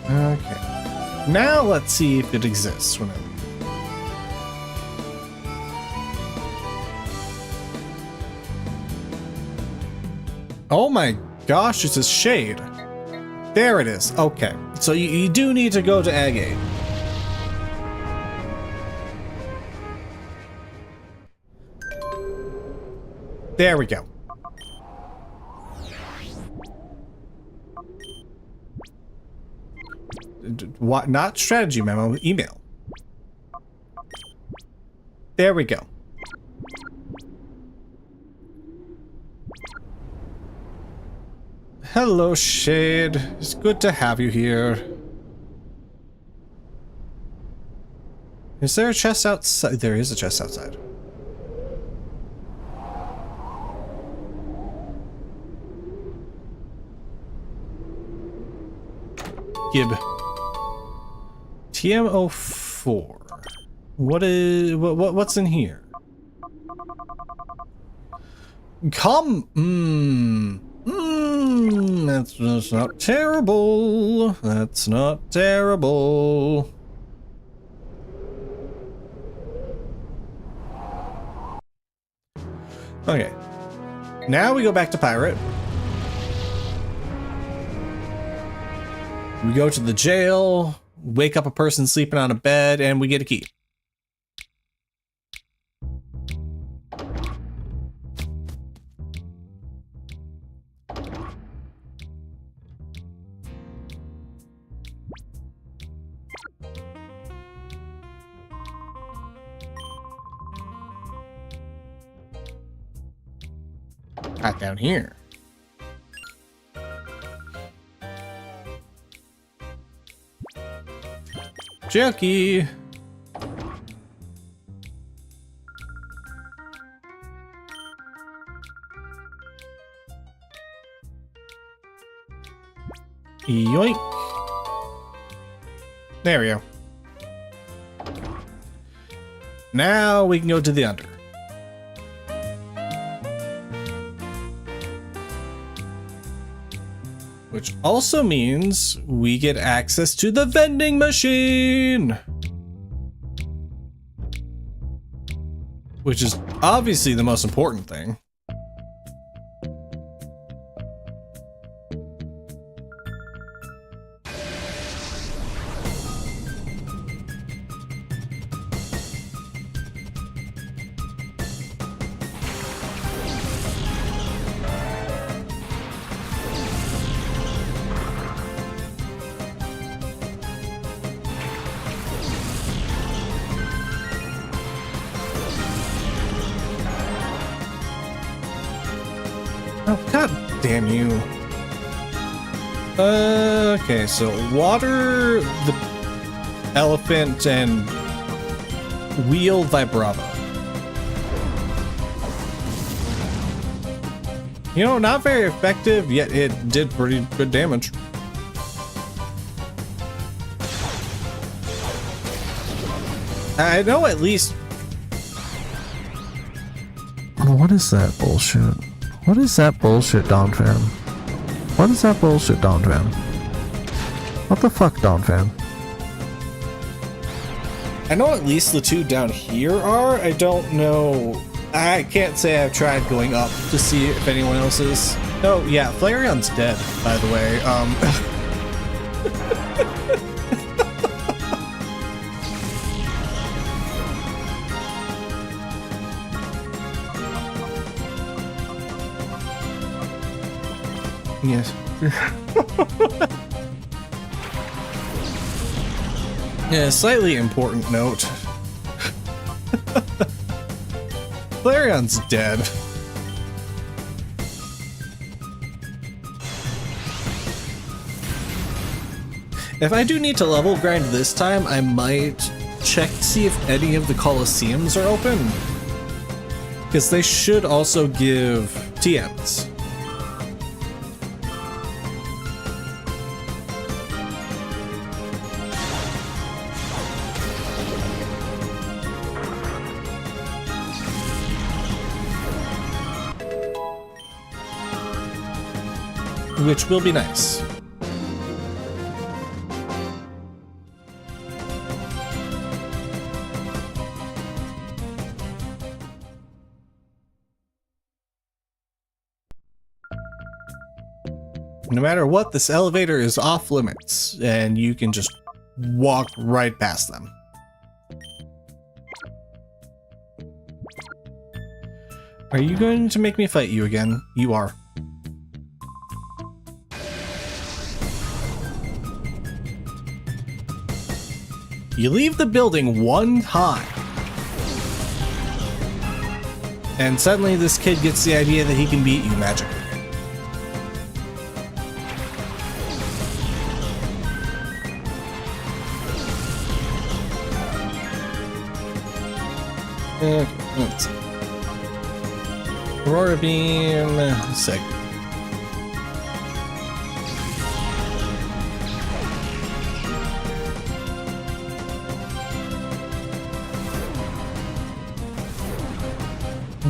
Okay. Now let's see if it exists when I leave. Oh my gosh, it's a shade. There it is. Okay. So you do need to go to Agate. There we go. What? Not strategy memo, email. There we go. Hello, Shade. It's good to have you here. Is there a chest outside? There is a chest outside. Gib. TM04. What's in here? That's not terrible. That's not terrible. Okay. Now we go back to Pirate. We go to the jail, wake up a person sleeping on a bed, and we get a key. Not down here. Junkie. Yoink. There we go. Now we can go to the under. Which also means we get access to the vending machine. Which is obviously the most important thing. Oh, god damn you. Okay, so water the elephant and wheel vibrava. You know, not very effective, yet it did pretty good damage. I know at least... What is that bullshit? What is that bullshit, Donphan? What is that bullshit, Donphan? What the fuck, Donphan? I know at least the two down here are. I don't know. I can't say I've tried going up to see if anyone else is. Oh, yeah, Flareon's dead, by the way. Yes. Yeah, slightly important note. Flareon's dead. If I do need to level grind this time, I might check to see if any of the Colosseums are open. Because they should also give TMs. Which will be nice. No matter what, this elevator is off limits, and you can just walk right past them. Are you going to make me fight you again? You are. You leave the building one time, and suddenly this kid gets the idea that he can beat you magically. Okay, let's see. Aurora Beam, Seg.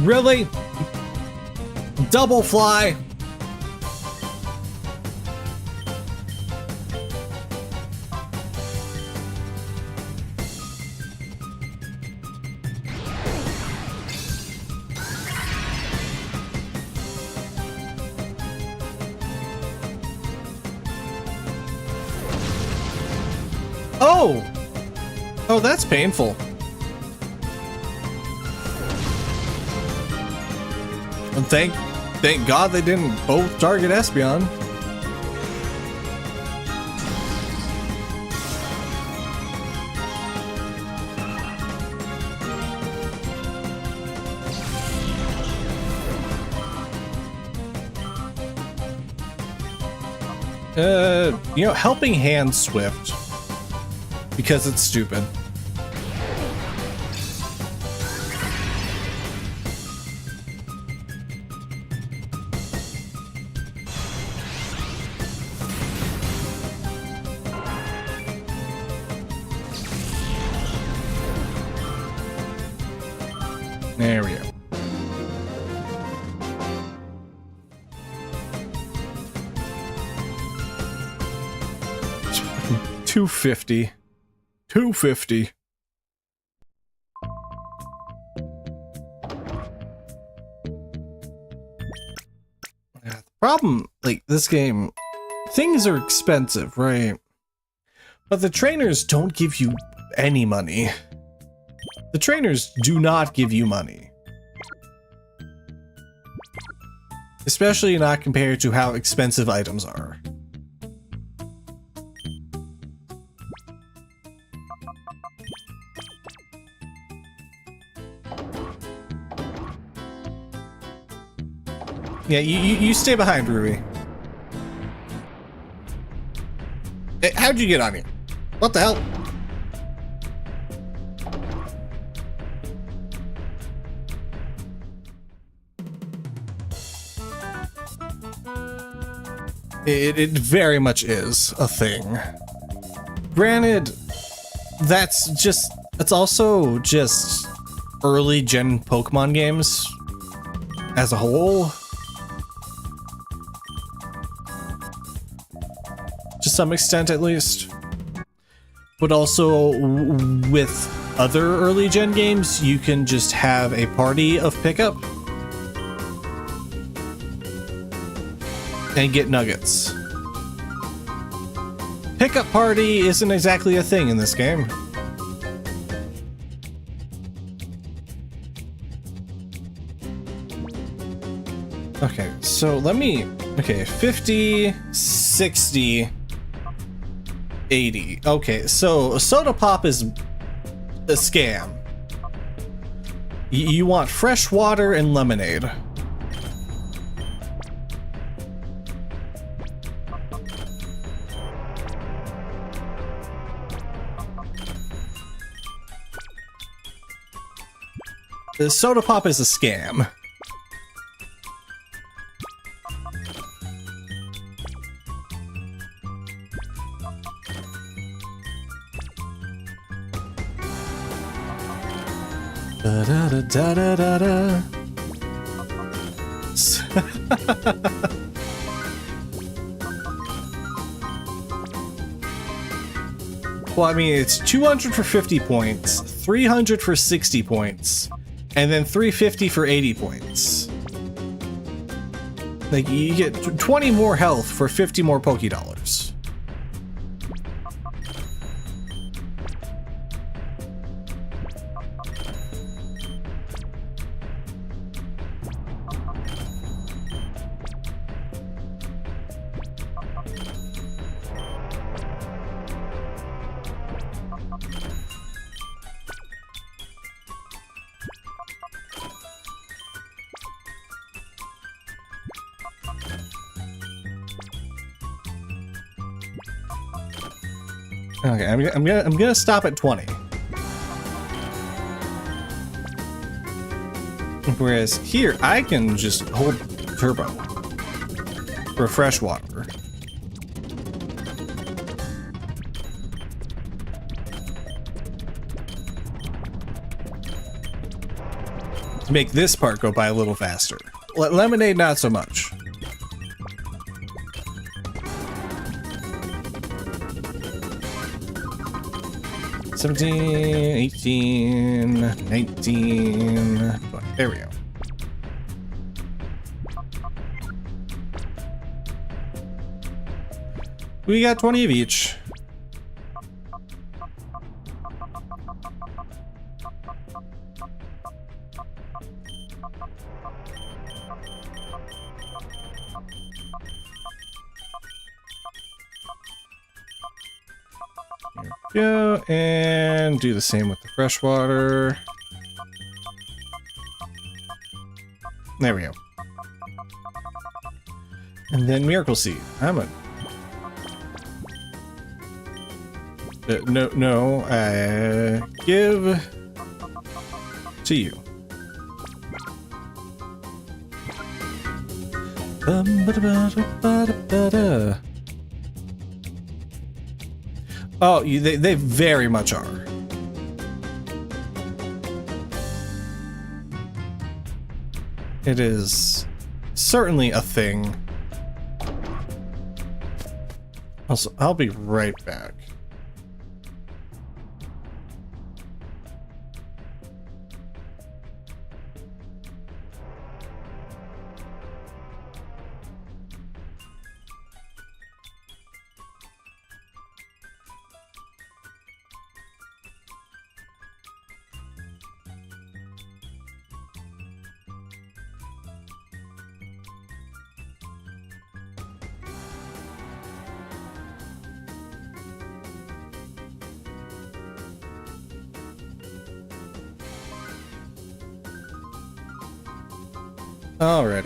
Really? Double fly? Oh! Oh, that's painful. And thank God they didn't both target Espeon. You know, helping hand Swift because it's stupid. There we go. $250. $250. The problem, like, this game, things are expensive, right? But the trainers don't give you any money. The trainers do not give you money. Especially not compared to how expensive items are. Yeah, you stay behind, Ruby. Hey, how'd you get on here? What the hell? It very much is a thing. Granted, it's also just early gen Pokemon games as a whole. To some extent, at least. But also, with other early gen games, you can just have a party of pickup and get nuggets. Pickup party isn't exactly a thing in this game. Okay, so let me... Okay, 50, 60... 80. Okay, so soda pop is a scam. You want fresh water and lemonade. The soda pop is a scam. Da da da da da da da. Well, I mean, it's 200 for 50 points, 300 for 60 points, and then 350 for 80 points. Like, you get 20 more health for 50 more Pokédollars. Okay, I'm gonna stop at 20. Whereas here, I can just hold turbo for fresh water. To make this part go by a little faster. Lemonade, not so much. $17, $18, $19. There we go. We got 20 of each. Go and do the same with the fresh water. There we go. And then Miracle Seed. I'm a... give to you. Oh, they very much are. It is certainly a thing. Also, I'll be right back. Alrighty.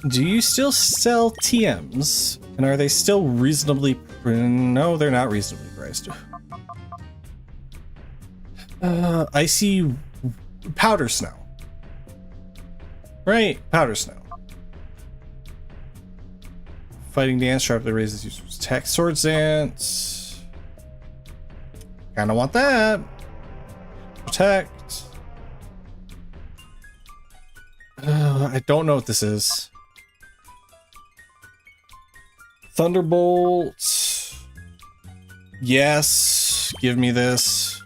Do you still sell TMs? And are they still reasonably... No, they're not reasonably priced. Icy powder snow. Right, powder snow. Fighting dance sharply raises user's attack. Swords dance. Kinda want that. Protect. I don't know what this is. Thunderbolt. Yes, give me this.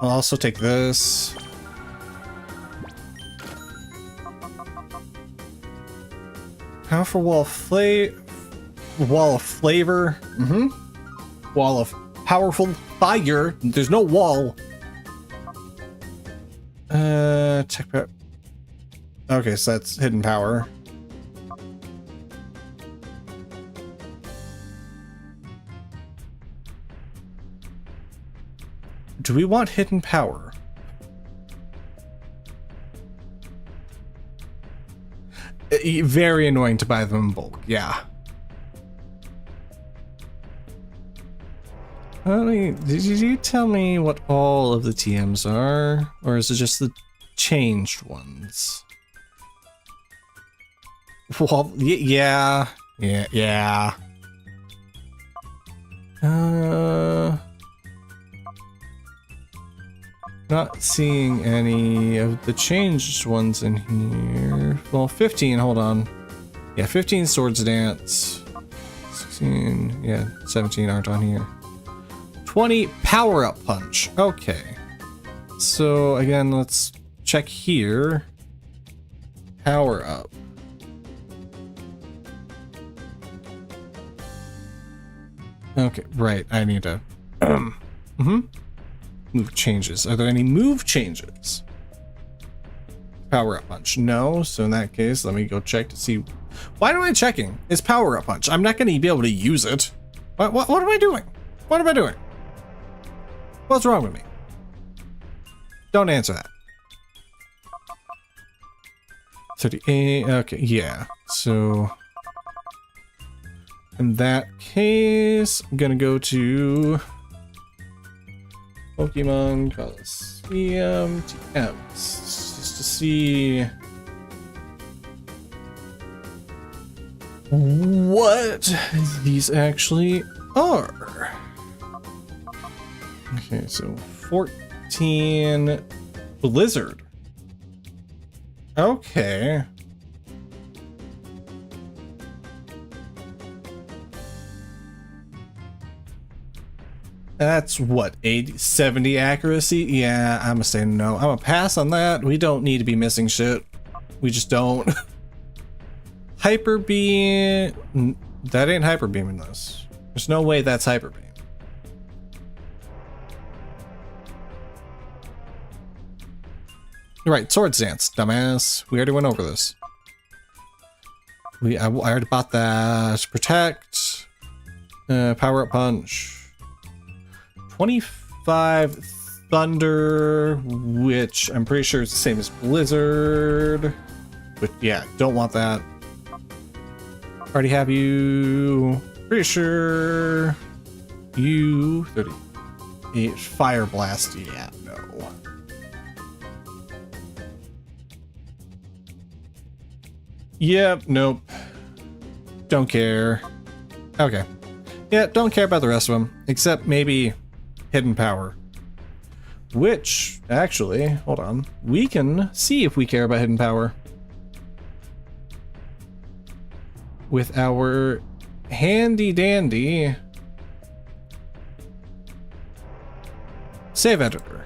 I'll also take this. Powerful wall of flavor. Wall of powerful fire. There's no wall. Check power. Okay, so that's hidden power. Do we want hidden power? Very annoying to buy them in bulk, yeah. Did you tell me what all of the TMs are? Or is it just the changed ones? Well, yeah. Not seeing any of the changed ones in here. Well, 15, hold on. Yeah, 15 swords dance. 16, yeah, 17 aren't on here. 20 power up punch. Okay. So again, let's check here. Power up. Okay, right. I need to move changes. Are there any move changes? Power up punch. No. So in that case, let me go check to see. Why am I checking? It's power up punch. I'm not going to be able to use it. What am I doing? What am I doing? What's wrong with me? Don't answer that. 38. Okay, yeah. So in that case, I'm gonna go to Pokemon Colosseum TMs just to see what these actually are. Okay, so 14 Blizzard. Okay. That's what, 80, 70 accuracy? Yeah, I'm gonna say no. I'm gonna pass on that. We don't need to be missing shit. We just don't. Hyper beam. That ain't hyper beaming this. There's no way that's hyper beam. Right, Swords Dance, dumbass. We already went over this. I already bought that. Protect. Power up punch. 25 Thunder, which I'm pretty sure is the same as Blizzard. But yeah, don't want that. Already have you. Pretty sure you 38 Fire Blast. Yeah, no. Yep, nope. Don't care. Okay. Yeah, don't care about the rest of them, except maybe hidden power. Which, actually, hold on. We can see if we care about hidden power. With our handy dandy save editor.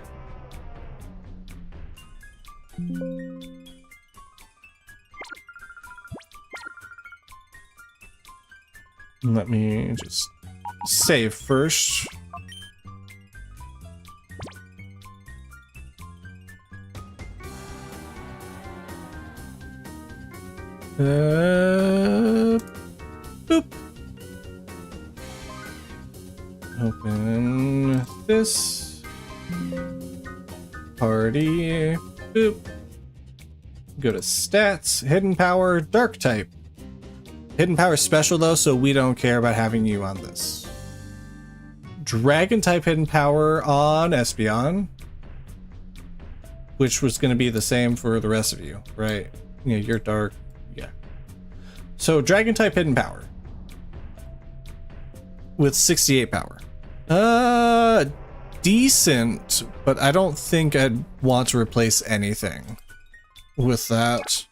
Let me just save first. Boop. Open this. Party. Boop. Go to stats, hidden power, dark type. Hidden power special though, so we don't care about having you on this. Dragon type hidden power on Espeon, which was going to be the same for the rest of you, right? Yeah, you're dark. Yeah. So dragon type hidden power with 68 power. Decent, but I don't think I'd want to replace anything with that.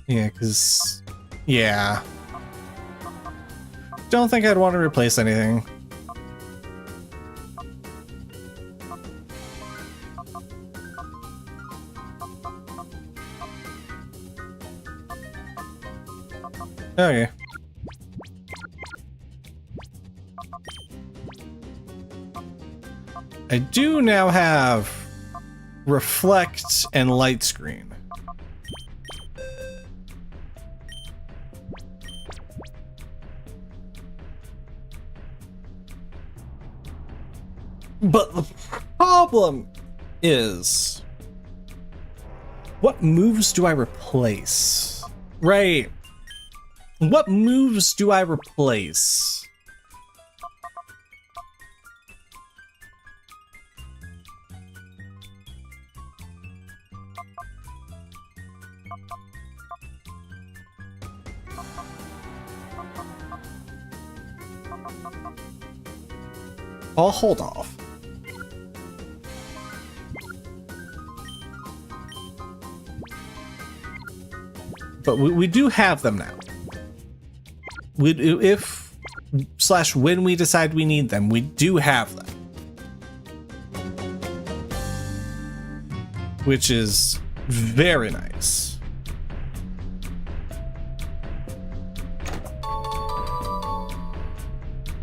Yeah, because... yeah. Don't think I'd want to replace anything. Okay. I do now have reflect and light screen. But the problem is, what moves do I replace? Right. What moves do I replace? I'll hold off. But we do have them now. If / when we decide we need them, we do have them. Which is very nice.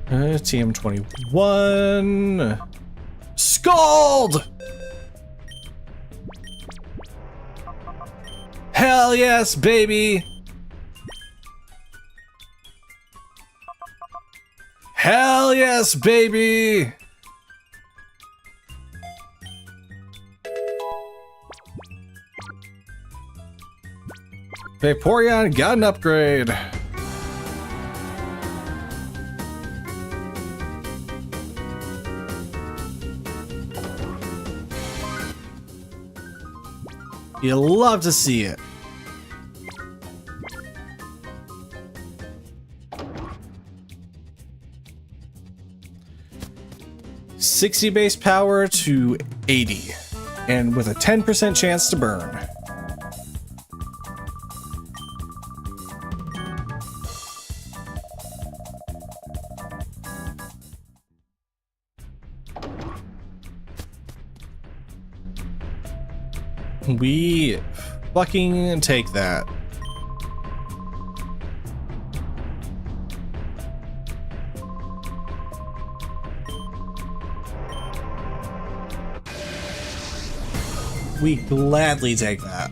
TM21. Scald! Hell yes, baby! Hell yes, baby! Vaporeon got an upgrade. You love to see it. $60 base power to 80, and with a 10% chance to burn. We fucking take that. We gladly take that.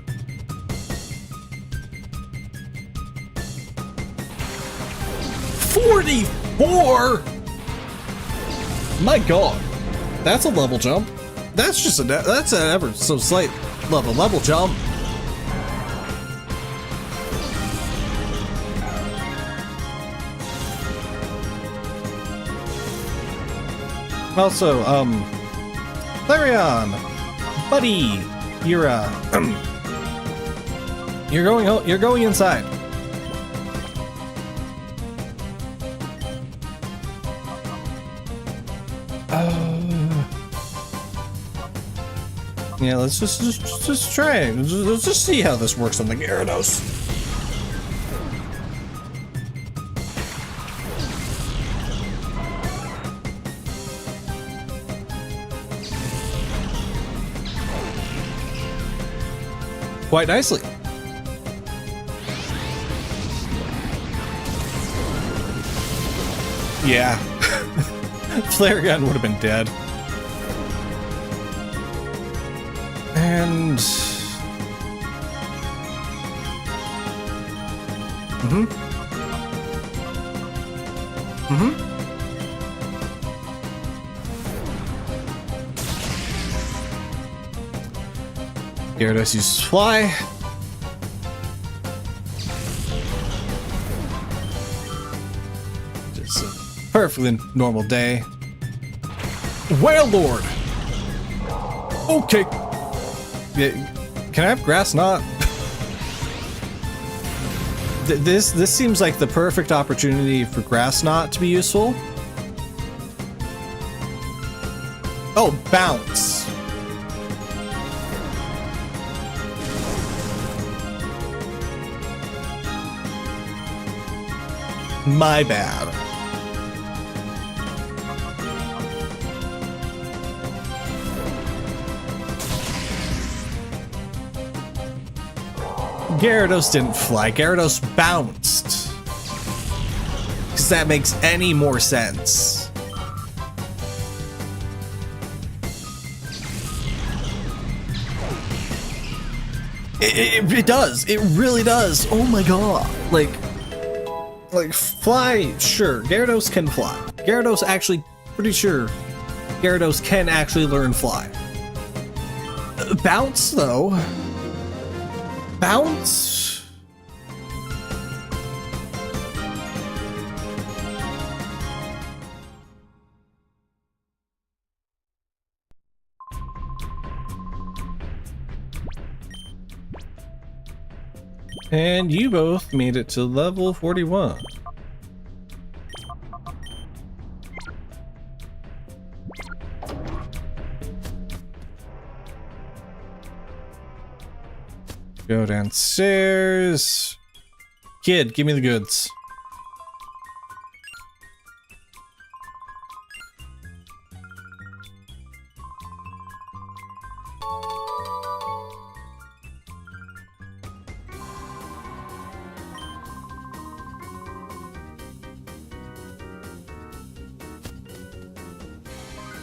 $44? My god. That's a level jump. That's just that's an ever so slight level jump. Also, Flareon, buddy, you're you're going inside. Yeah, let's just try it. Let's just see how this works on the Gyarados. Quite nicely. Yeah. Flareon would have been dead. And... Gyarados uses Fly. Just a perfectly normal day. Wailord! Okay. Yeah, can I have Grass Knot? This seems like the perfect opportunity for Grass Knot to be useful. Oh, Bounce. My bad. Gyarados didn't fly, Gyarados bounced. Because that makes any more sense. It does. It really does. Oh my god. Like fly, sure. Gyarados can fly. Gyarados actually, pretty sure Gyarados can actually learn fly. Bounce though. Bounce? And you both made it to level 41. Go downstairs. Kid, give me the goods.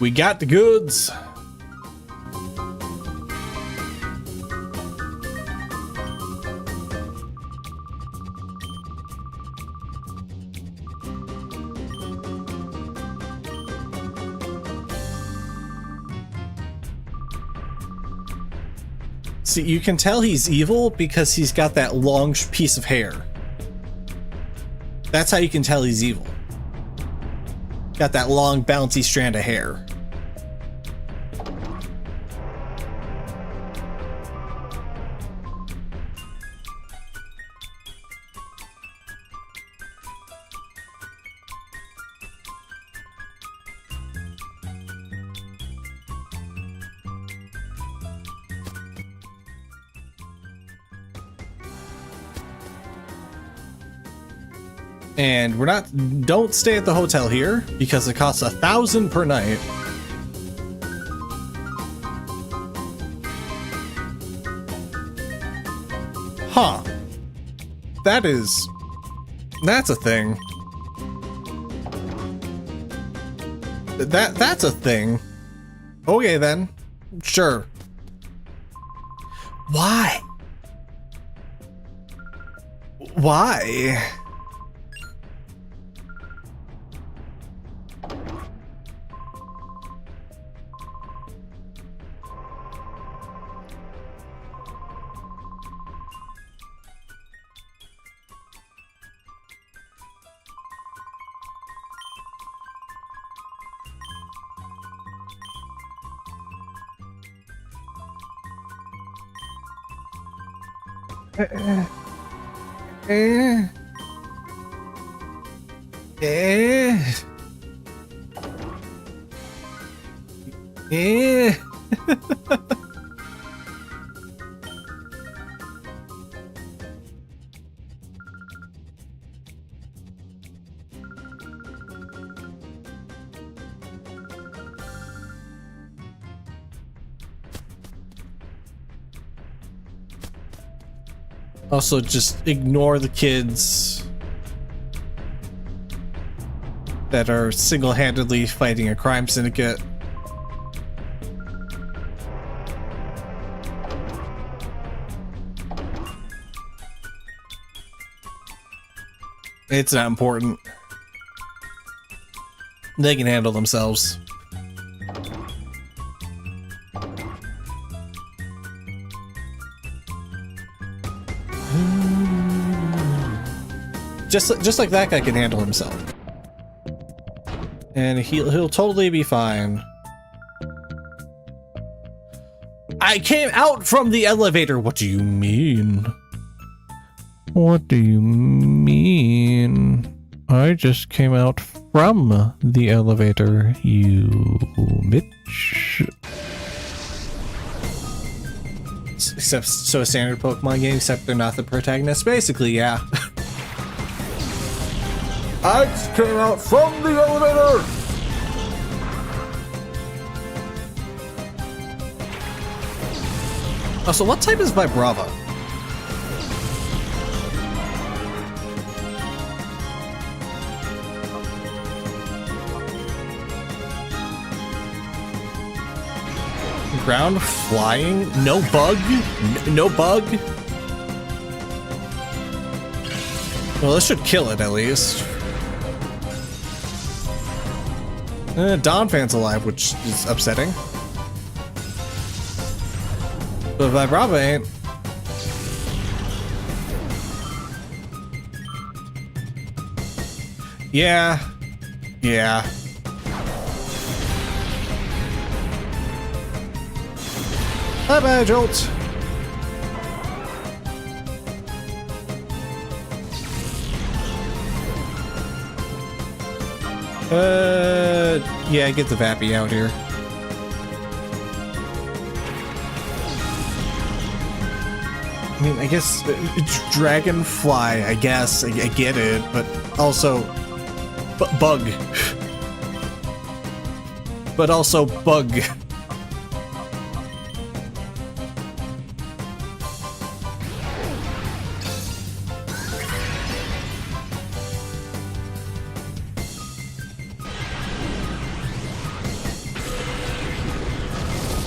We got the goods. See, you can tell he's evil because he's got that long piece of hair. That's how you can tell he's evil. Got that long, bouncy strand of hair. And don't stay at the hotel here because it costs 1,000 per night. Huh. That's a thing. That's a thing. Okay then. Sure. Why? Why? Eh, eh, eh, eh. Also, just ignore the kids that are single-handedly fighting a crime syndicate. It's not important. They can handle themselves. Just like that guy can handle himself. And he'll totally be fine. I came out from the elevator. What do you mean? What do you mean? I just came out from the elevator, you bitch. Except so a standard Pokemon game, except they're not the protagonist. Basically, yeah. I just came out from the elevator! Oh, so what type is Vibrava? Ground flying? No bug? No bug? Well, this should kill it at least. Donphan's alive, which is upsetting. But Vibrava ain't. Yeah. Yeah. Bye-bye, Jolt. Yeah, get the Vappy out here. I mean, I guess it's Dragonfly, I guess. I get it, but also bug. But also bug.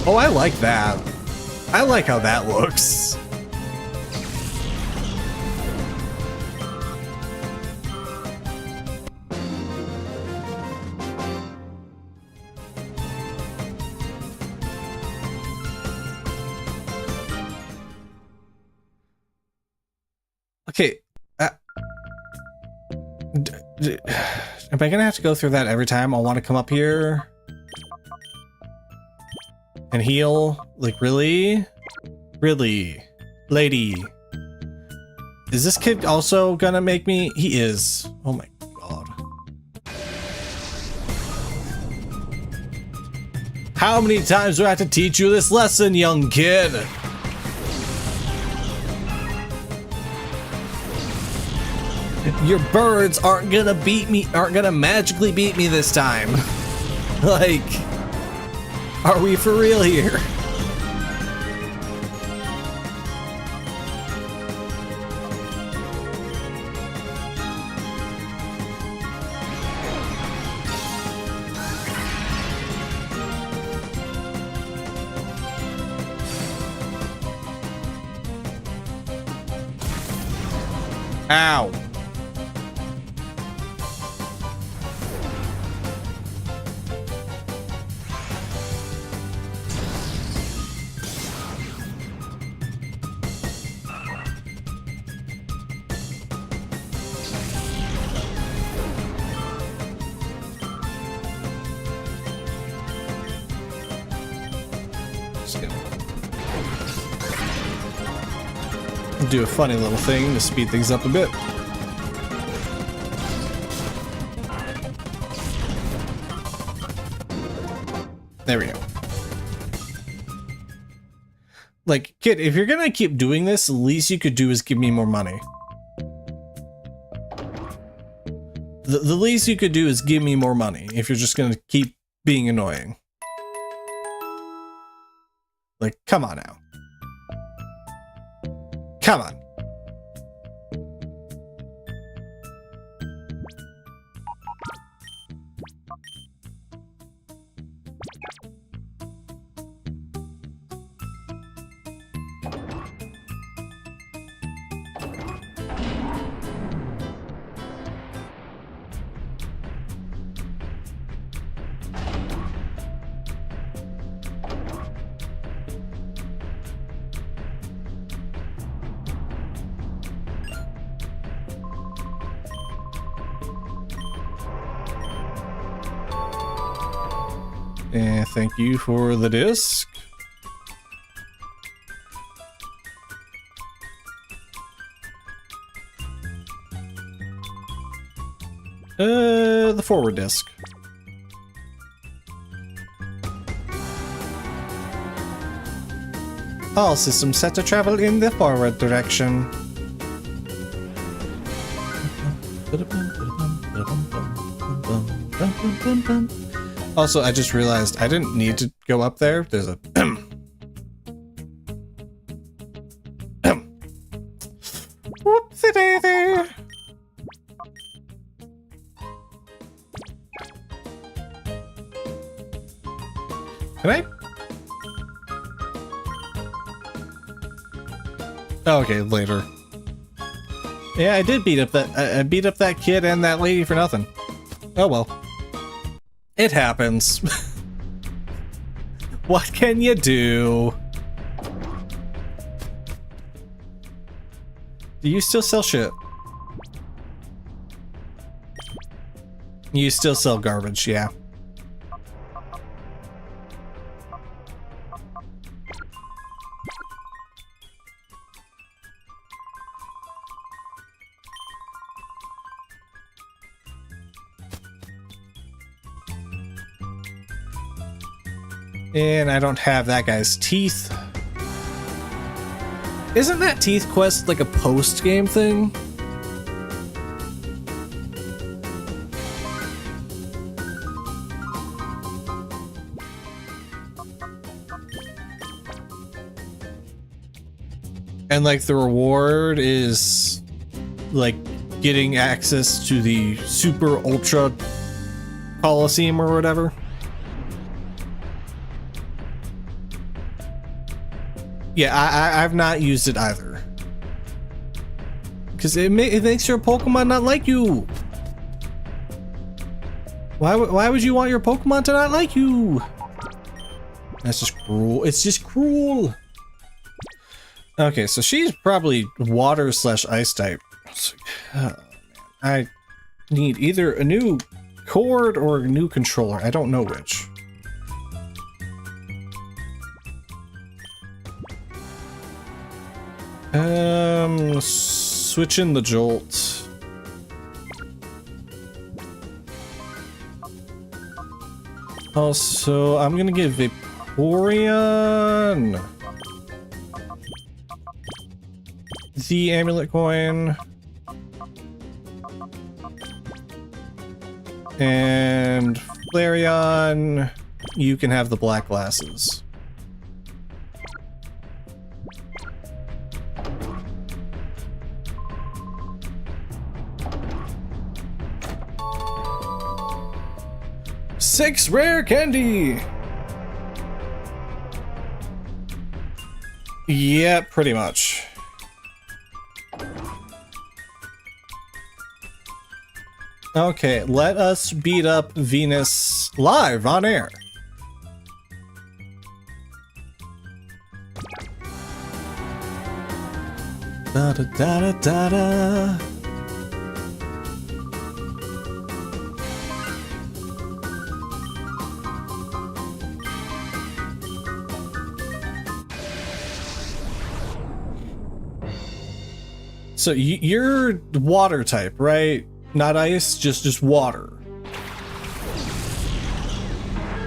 Oh, I like that. I like how that looks. Okay. Am I gonna have to go through that every time I want to come up here? And heal? Like, really? Really? Lady. Is this kid also gonna make me? He is. Oh my god. How many times do I have to teach you this lesson, young kid? Your birds aren't gonna beat me, aren't gonna magically beat me this time. Like... Are we for real here? Ow. Do a funny little thing to speed things up a bit. There we go. Like, kid, if you're gonna keep doing this, the least you could do is give me more money. The least you could do is give me more money if you're just gonna keep being annoying. Like, come on now. Come on. And thank you for the disc. The forward disc. All systems set to travel in the forward direction. Also, I just realized I didn't need to go up there. There's a whoopsie daisy. Can I? Oh, okay, later. Yeah, I did beat up that. I beat up that kid and that lady for nothing. Oh well. It happens. What can you do? Do you still sell shit? You still sell garbage, yeah. And I don't have that guy's teeth. Isn't that teeth quest like a post-game thing? And like the reward is like getting access to the super ultra Colosseum or whatever. Yeah, I've not used it either. Because it makes your Pokemon not like you. Why would you want your Pokemon to not like you? That's just cruel. It's just cruel. Okay, so she's probably water/ice type. Oh, I need either a new cord or a new controller. I don't know which. Switch in the Jolt. Also, I'm gonna get Vaporeon the amulet coin. And Flareon, you can have the black glasses. Six rare candy! Yeah, pretty much. Okay, let us beat up Venus live on air. Da da da da da da. So you're water type, right? Not ice, just water.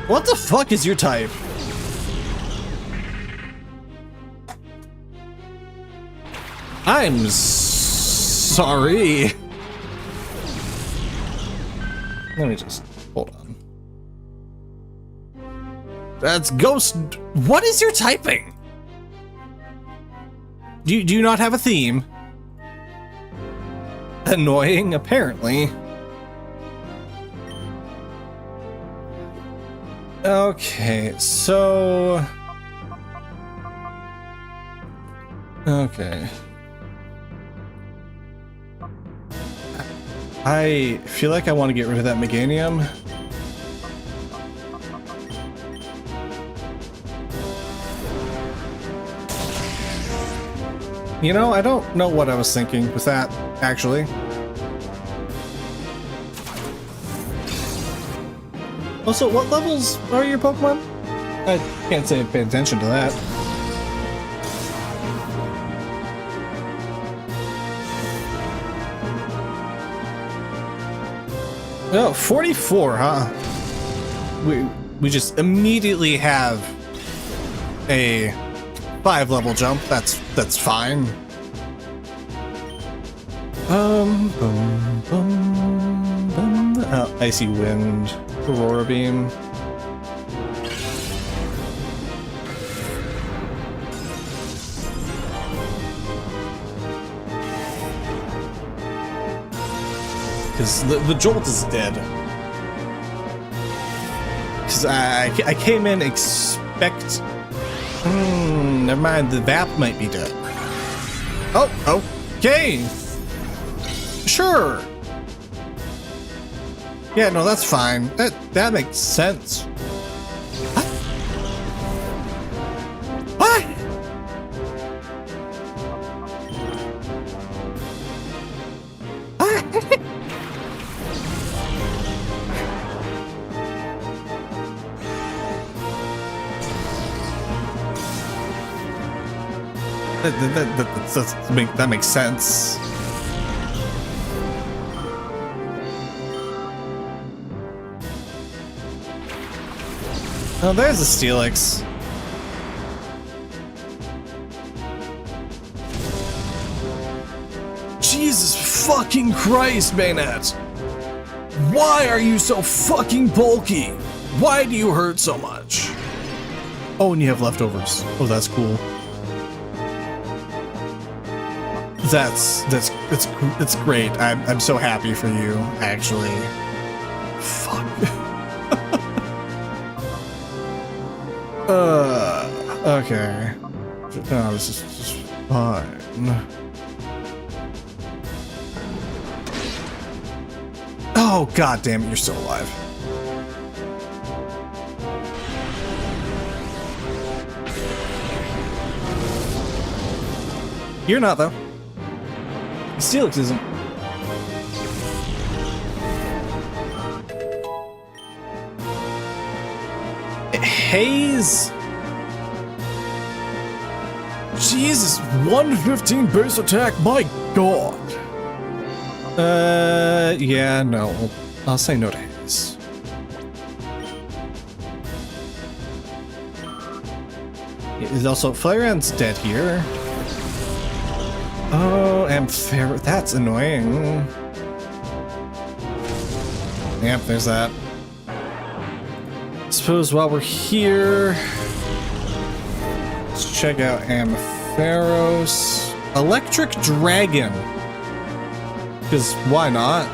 What the fuck is your type? I'm sorry. Let me just hold on. That's Ghost. What is your typing? Do you not have a theme? Annoying, apparently. Okay, so... Okay. I feel like I want to get rid of that Meganium. You know, I don't know what I was thinking with that, actually. Also, what levels are your Pokemon? I can't say I pay attention to that. Oh, 44, huh? We just immediately have a 5-level jump. That's fine. Oh, Icy Wind, Aurora Beam. Because the Jolt is dead. Because I came in expect... never mind, the VAP might be dead. Oh, okay. Sure. Yeah, no, that's fine. That makes sense. What? What? That makes sense. Oh, there's a Steelix. Jesus fucking Christ, Bayonet! Why are you so fucking bulky? Why do you hurt so much? Oh, and you have leftovers. Oh, that's cool. That's great. I'm so happy for you, actually. Fuck. Okay. No, this is just fine. Oh, god damn it, you're still alive. You're not, though. Steelix isn't. Haze? Jesus, 115 base attack, my god. Yeah, no. I'll say no to Haze. There's also Flareon's dead here. Oh, Ampharos, that's annoying. Yep, there's that. Suppose while we're here, let's check out Ampharos. Electric Dragon. Because why not?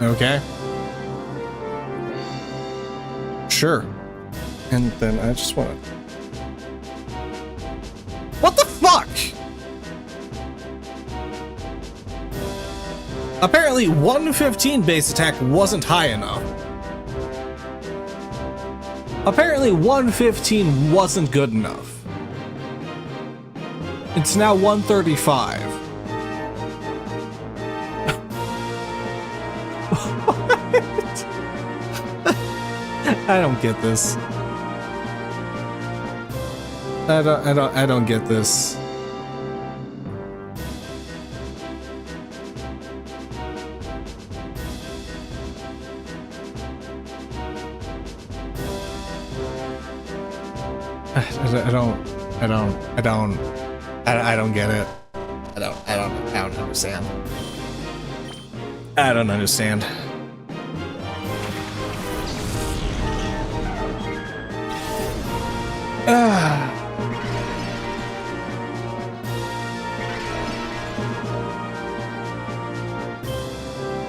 Okay. Sure. And then I just want to... What the fuck? Apparently 115 base attack wasn't high enough. Apparently 115 wasn't good enough. It's now 135. What? I don't get this. I don't get this. I don't get it. I don't understand. I don't understand.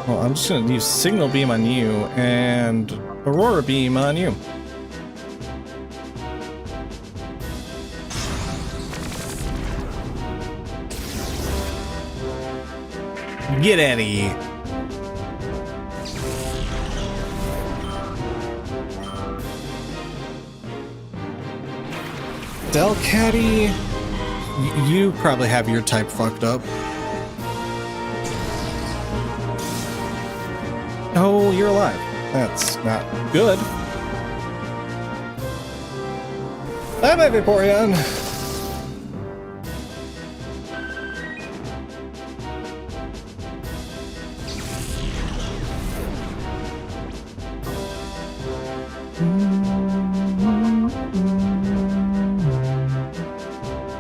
Well, I'm just gonna use Signal Beam on you and Aurora Beam on you. Get out of here. Delcatty, you probably have your type fucked up. Oh, you're alive. That's not good. Bye-bye, Vaporeon.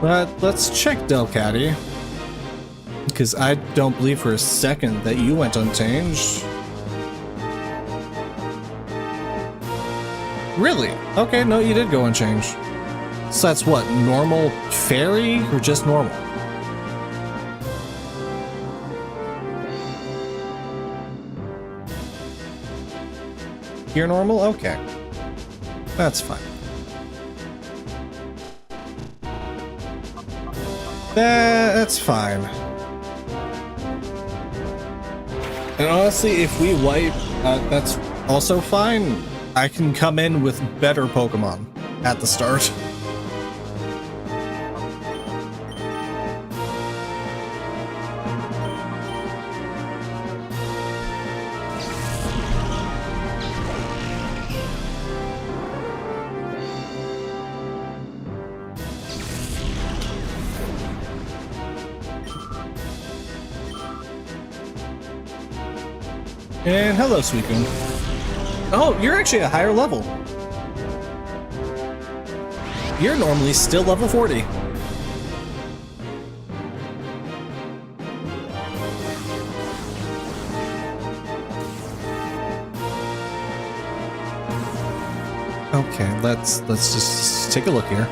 But let's check Delcatty, because I don't believe for a second that you went unchanged. Really? Okay, no, you did go unchanged. So that's what, normal fairy or just normal? You're normal? Okay. That's fine. That's fine. And honestly, if we wipe, that's also fine. I can come in with better Pokemon at the start. And hello, Suicune. Oh, you're actually a higher level. You're normally still level 40. Okay, let's just take a look here.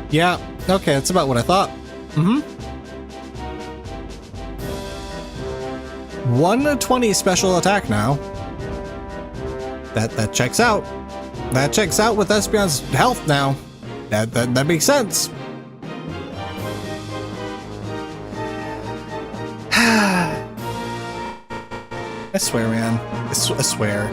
Yeah, okay, that's about what I thought. 120 special attack now. That checks out. That checks out with Espeon's health now. That makes sense. I swear, man. I swear.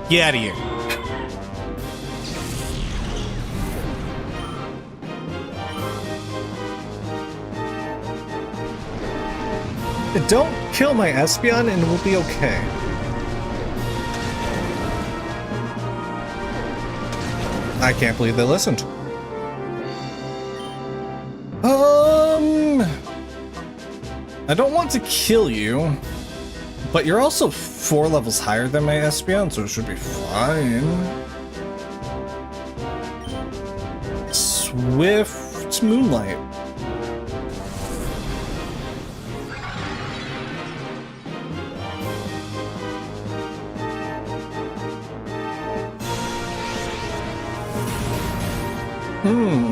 Get out of here. Don't kill my Espeon and we'll be okay. I can't believe they listened. I don't want to kill you, but you're also 4 levels higher than my Espeon, so it should be fine. Swift Moonlight.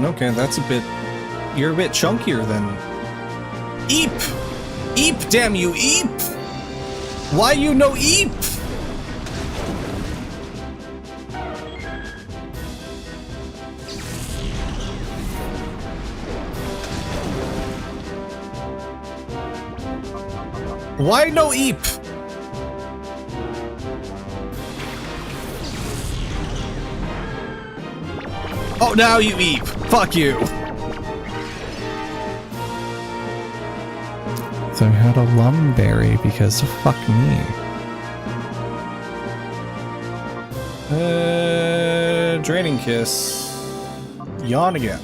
Okay, that's a bit... You're a bit chunkier than... Eep! Eep, damn you, Eep! Why you no Eep? Why no Eep? Oh, now you eat. Fuck you. So I had a lumberry because fuck me. Draining kiss. Yawn again.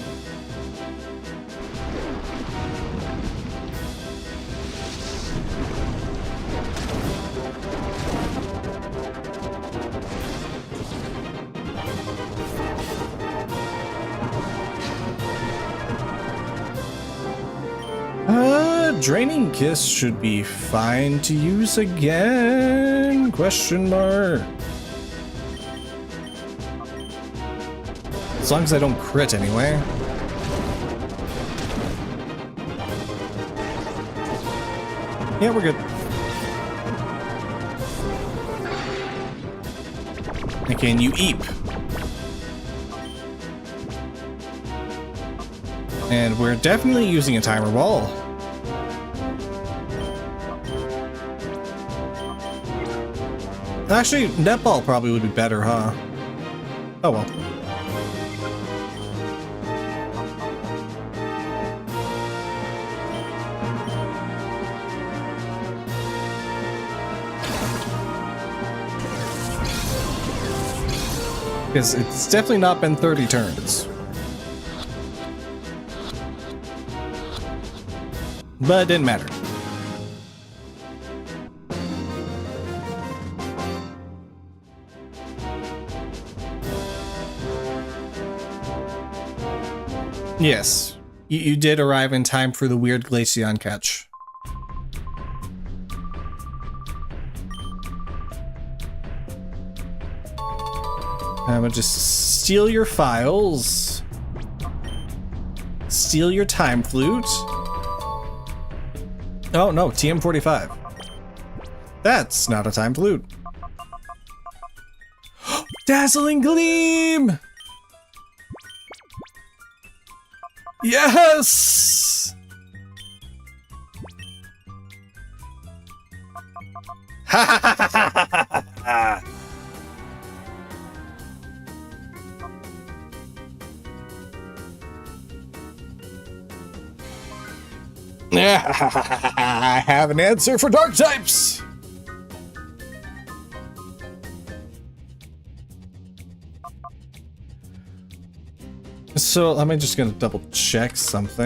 Draining kiss should be fine to use again? Question mark. As long as I don't crit anyway. Yeah, we're good. Okay, and you eep. And we're definitely using a timer ball. Actually, netball probably would be better, huh? Oh well. Because it's definitely not been 30 turns. But it didn't matter. Yes, you did arrive in time for the weird Glaceon catch. I'm gonna just steal your files. Steal your time flute. Oh no, TM45. That's not a time flute. Dazzling gleam! Yes! Ha ha ha ha ha ha! I have an answer for dark types! So, I'm just gonna double check something.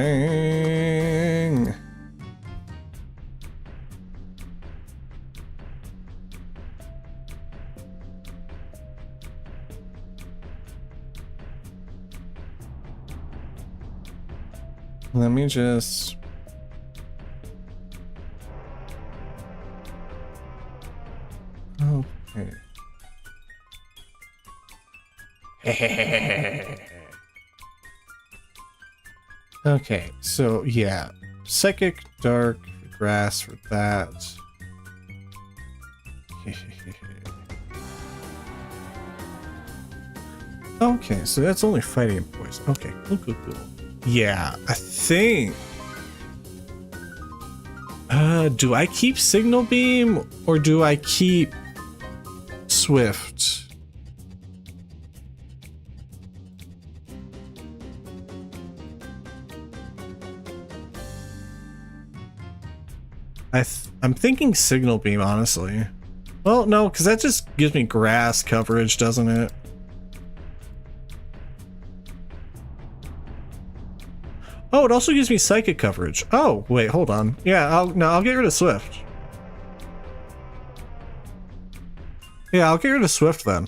Let me just... Okay. Okay, so yeah. Psychic, dark, grass for that. Okay, so that's only fighting and poison. Okay, cool, cool, cool. Yeah, I think... do I keep Signal Beam or do I keep Swift? I'm thinking Signal Beam, honestly. Well, no, because that just gives me grass coverage, doesn't it? Oh, it also gives me psychic coverage. Oh, wait, hold on. Yeah, I'll get rid of Swift. Yeah, I'll get rid of Swift then.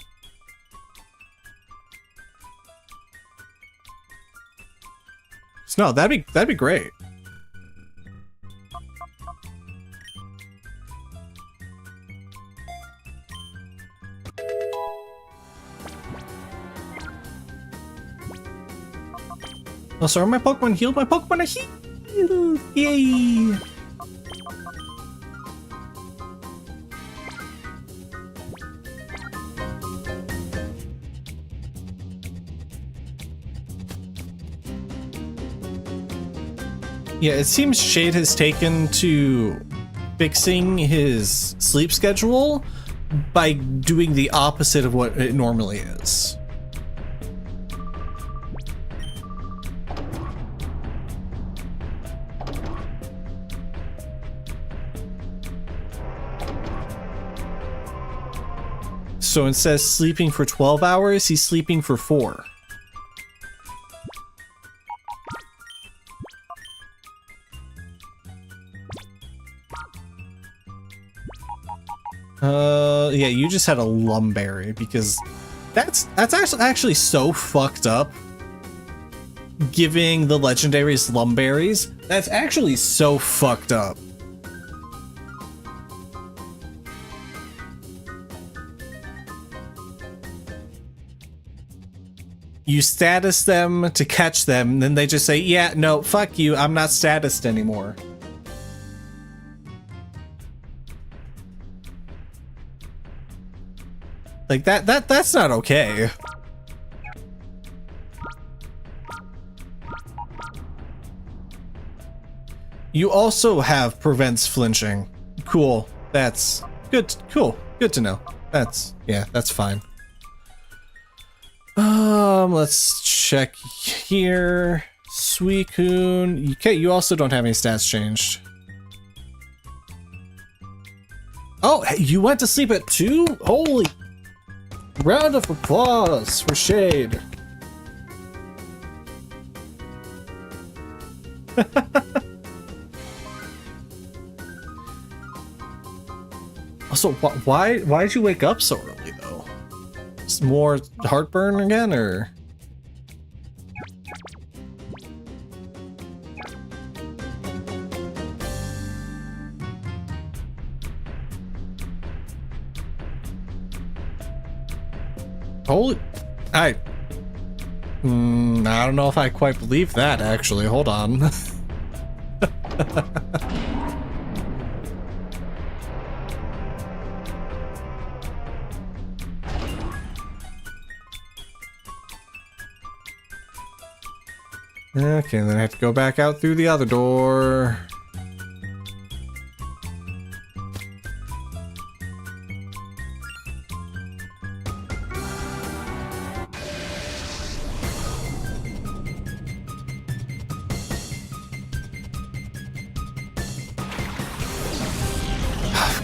No, that'd be great. Oh, sorry, my Pokemon healed. My Pokemon are healed. Yay! Yeah, it seems Shade has taken to fixing his sleep schedule by doing the opposite of what it normally is. So instead of sleeping for 12 hours, he's sleeping for 4. Yeah, you just had a lumberry because that's actually so fucked up. Giving the legendaries lumberries, that's actually so fucked up. You status them to catch them, then they just say, yeah, no, fuck you, I'm not statused anymore. Like that's not okay. You also have prevents flinching. Cool. That's good. Cool. Good to know. Yeah, that's fine. Let's check here. Suicune. Okay, you also don't have any stats changed. Oh, hey, you went to sleep at 2? Holy. Round of applause for Shade. Also, why'd you wake up so early though? It's more heartburn again, or? Holy, I don't know if I quite believe that actually. Hold on. Okay, then I have to go back out through the other door.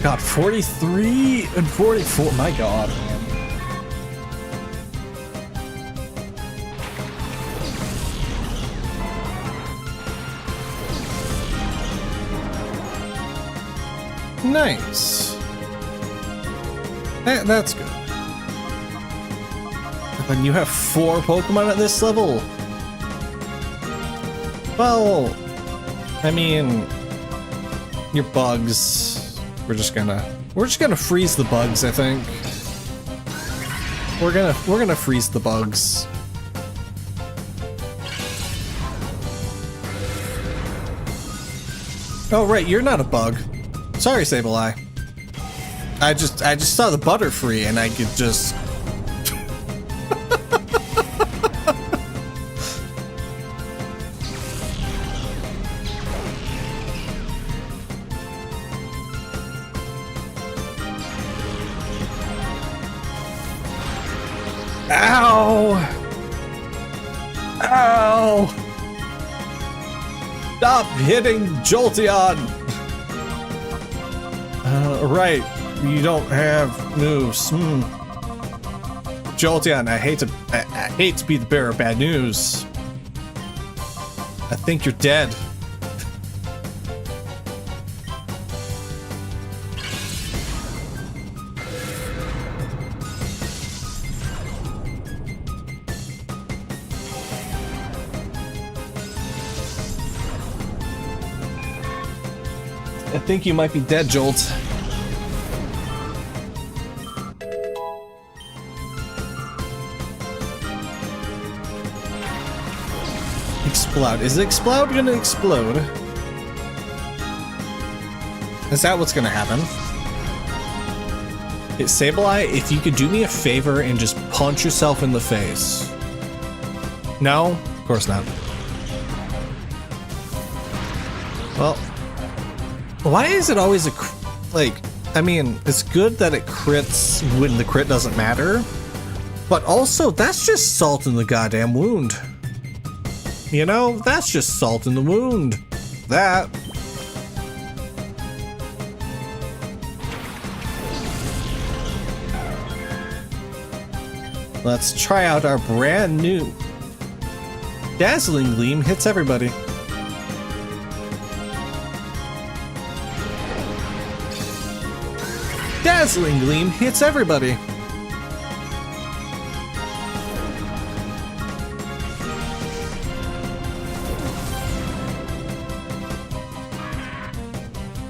God, 43 and 44. My God, man. Nice. That's good. When you have 4 Pokemon at this level. Well, I mean, your bugs. We're just gonna freeze the bugs, I think. We're gonna freeze the bugs. Oh right, you're not a bug. Sorry, Sableye. I just saw the Butterfree and I could just Ow! Ow! Stop hitting Jolteon! Right. You don't have moves. Jolteon, I hate to be the bearer of bad news. I think you're dead. I think you might be dead, Jolt. Explode. Is Explode gonna explode? Is that what's gonna happen? Hey, Sableye, if you could do me a favor and just punch yourself in the face. No? Of course not. Well, why is it always I mean, it's good that it crits when the crit doesn't matter, but also that's just salt in the goddamn wound. You know, that's just salt in the wound. That. Let's try out our brand new Dazzling Gleam hits everybody. Dazzling Gleam hits everybody.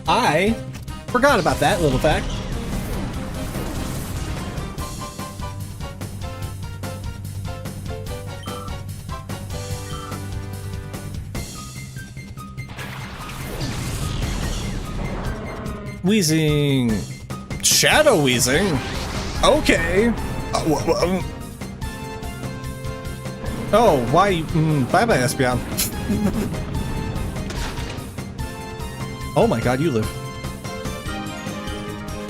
I forgot about that little fact. Wheezing. Shadow Wheezing? Okay. Oh, why? Bye-bye, Espeon. Oh my god, you live.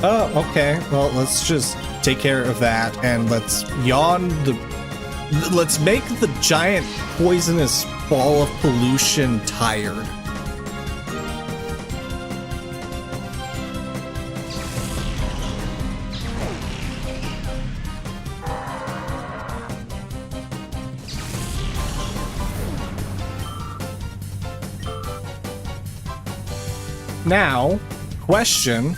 Oh, okay. Well, let's just take care of that and let's yawn the... Let's make the giant poisonous ball of pollution tired. Now, question.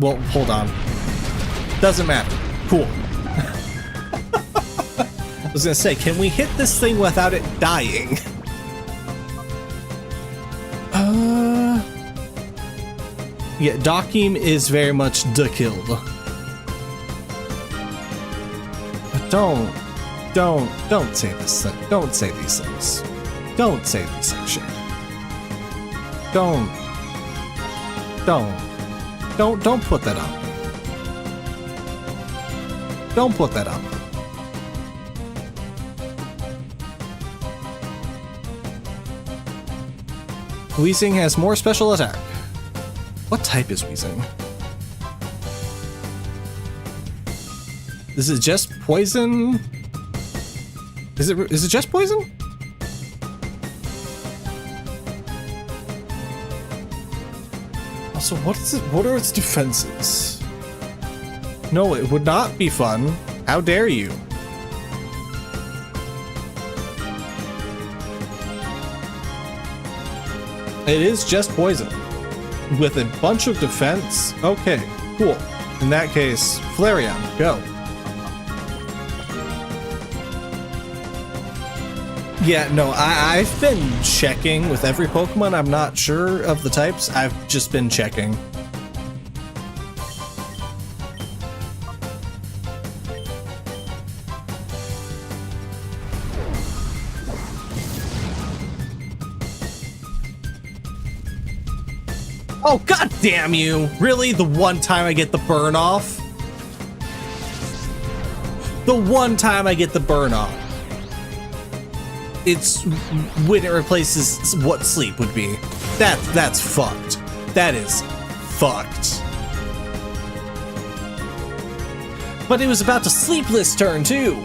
Well, hold on. Doesn't matter. Cool. I was gonna say, can we hit this thing without it dying? Yeah, Dakim is very much the killed. But don't say this thing. Don't say these things. Don't say these things, shit. Don't put that up. Don't put that up. Wheezing has more special attack. What type is Wheezing? Is it just poison? Is it just poison? Also, what are its defenses? No, it would not be fun. How dare you? It is just poison. With a bunch of defense? Okay, cool. In that case, Flareon, go. Yeah, no, I've been checking with every Pokemon. I'm not sure of the types. I've just been checking. Oh, god damn you! Really? The one time I get the burn off? The one time I get the burn off. It's when it replaces what sleep would be. That's fucked. That is fucked. But it was about to sleep this turn too.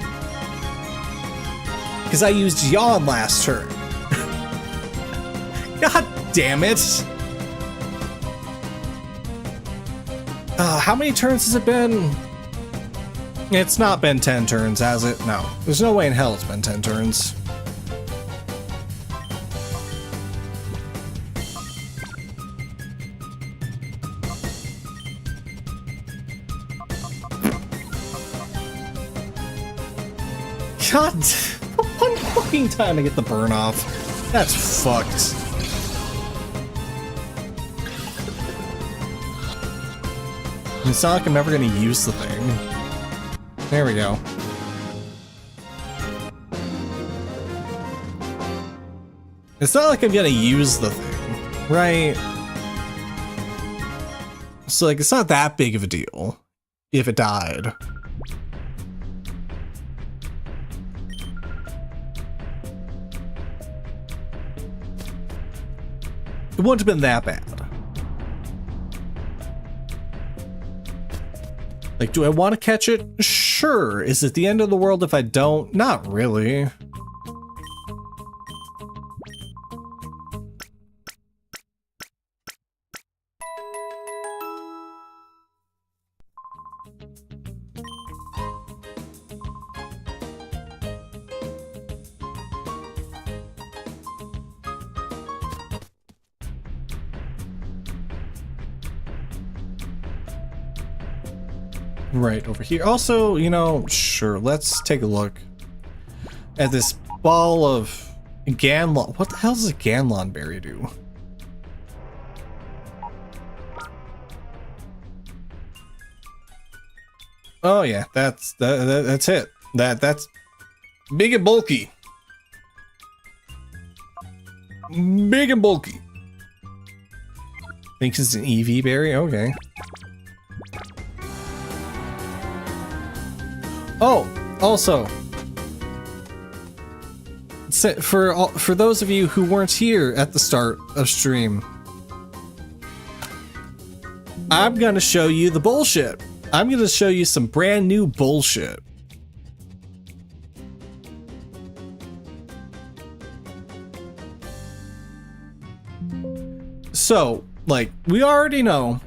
Because I used Yawn last turn. God damn it. How many turns has it been? It's not been 10 turns, has it? No. There's no way in hell it's been 10 turns. God, one fucking time I get the burn off. That's fucked. It's not like I'm ever gonna use the thing. There we go. It's not like I'm gonna use the thing, right? So like, it's not that big of a deal if it died. It wouldn't have been that bad. Like, do I want to catch it? Sure. Is it the end of the world if I don't? Not really. right over here. Also, you know, sure, let's take a look at this ball of Ganlon. What the hell does a Ganlon berry do? Oh yeah, that's it. That's big and bulky. Big and bulky. Thinks it's an Eevee berry? Okay. Oh, also, for those of you who weren't here at the start of stream, I'm gonna show you the bullshit. I'm gonna show you some brand new bullshit. So, like, we already know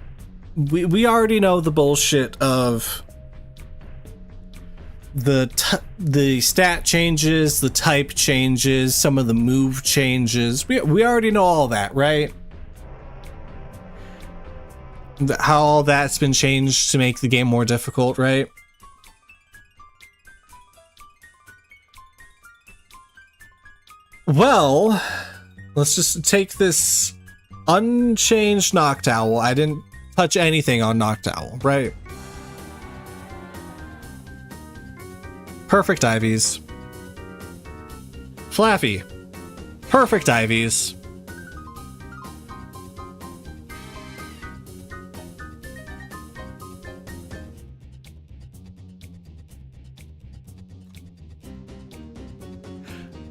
the bullshit of the stat changes, the type changes, some of the move changes. We already know all that, right? How all that's been changed to make the game more difficult, right? Well, let's just take this unchanged Noctowl. I didn't touch anything on Noctowl, right? Perfect Ivies. Flaffy. Perfect Ivies.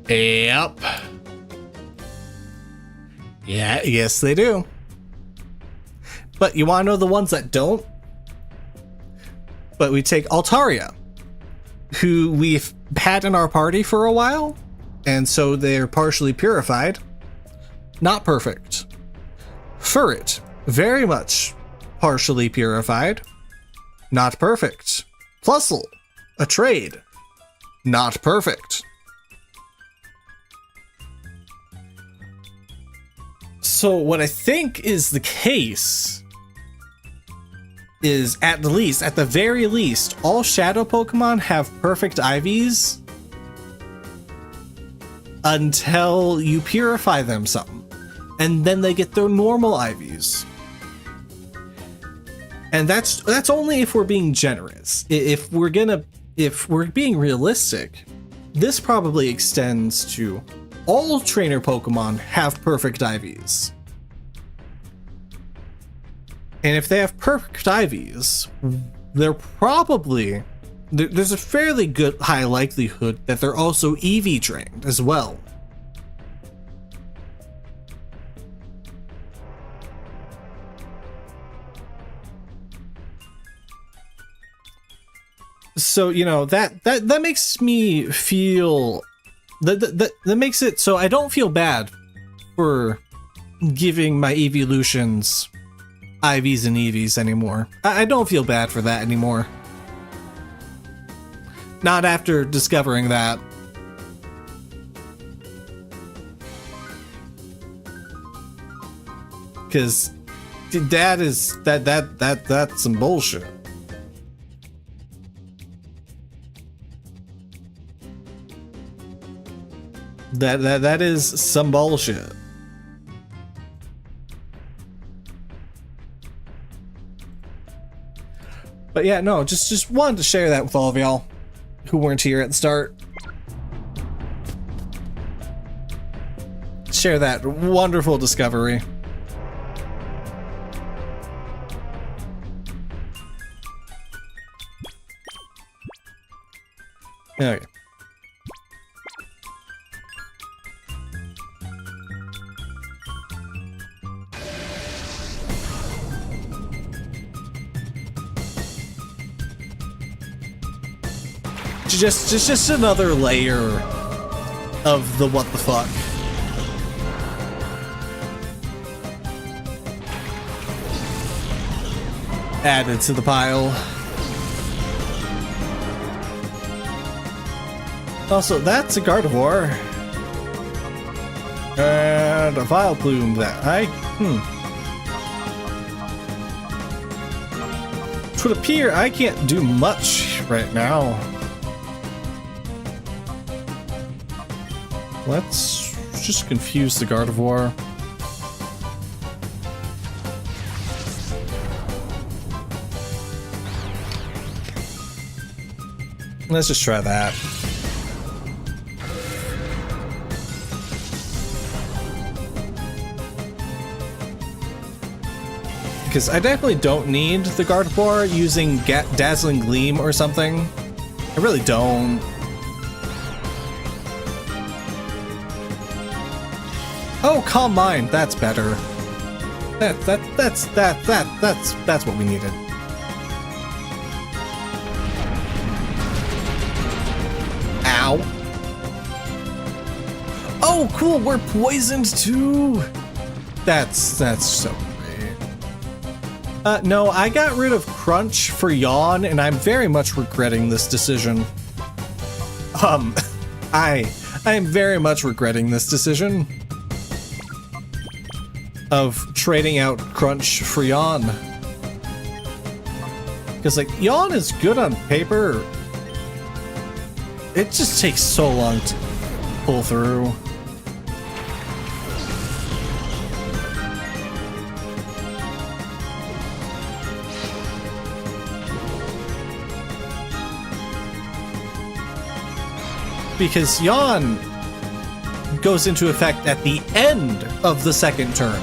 Yep. Yeah, yes they do. But you want to know the ones that don't? But we take Altaria, who we've had in our party for a while, and so they're partially purified. Not perfect. Furret, very much partially purified. Not perfect. Plusle, a trade. Not perfect. So what I think is the case is, at the very least, all shadow Pokemon have perfect Ivies until you purify them some, and then they get their normal Ivies. And that's only if we're being generous. If we're being realistic, this probably extends to all trainer Pokemon have perfect Ivies. And if they have perfect Ivies, there's a fairly good high likelihood that they're also Eevee trained as well. So, you know, that makes me feel that makes it so I don't feel bad for giving my Eeveelutions Ivies and Eevees anymore. I don't feel bad for that anymore. Not after discovering that. Cause that's some bullshit. That is some bullshit. But yeah, no, just wanted to share that with all of y'all who weren't here at the start. Share that wonderful discovery. Okay. Just another layer of the what the fuck. Added to the pile. Also, that's a Gardevoir. And a Vileplume that would appear I can't do much right now. Let's just confuse the Gardevoir. Let's just try that. Because I definitely don't need the Gardevoir using Dazzling Gleam or something. I really don't. Oh, Calm Mind. That's better. That's what we needed. Ow. Oh, cool. We're poisoned too. That's so great. No, I got rid of Crunch for Yawn, and I'm very much regretting this decision. I am very much regretting this decision of trading out Crunch for Yawn. Because, like, Yawn is good on paper. It just takes so long to pull through. Because Yawn goes into effect at the end of the second turn.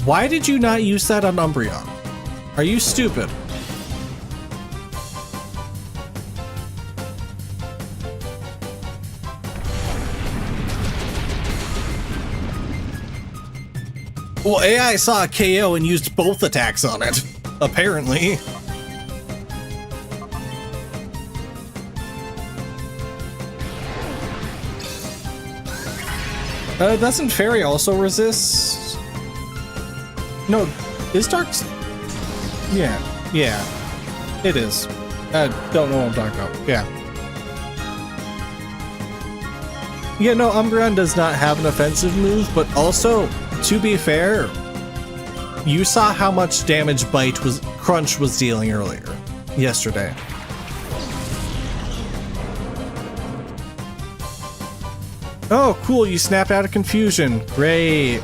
Why did you not use that on Umbreon? Are you stupid? Well, AI saw a KO and used both attacks on it, apparently. Doesn't Fairy also resist? No, is Dark's... Yeah, it is. I don't know what I'm talking about. Yeah. Yeah, no, Umbreon does not have an offensive move, but also, to be fair, you saw how much damage Crunch was dealing earlier, yesterday. Oh, cool, you snapped out of confusion. Great.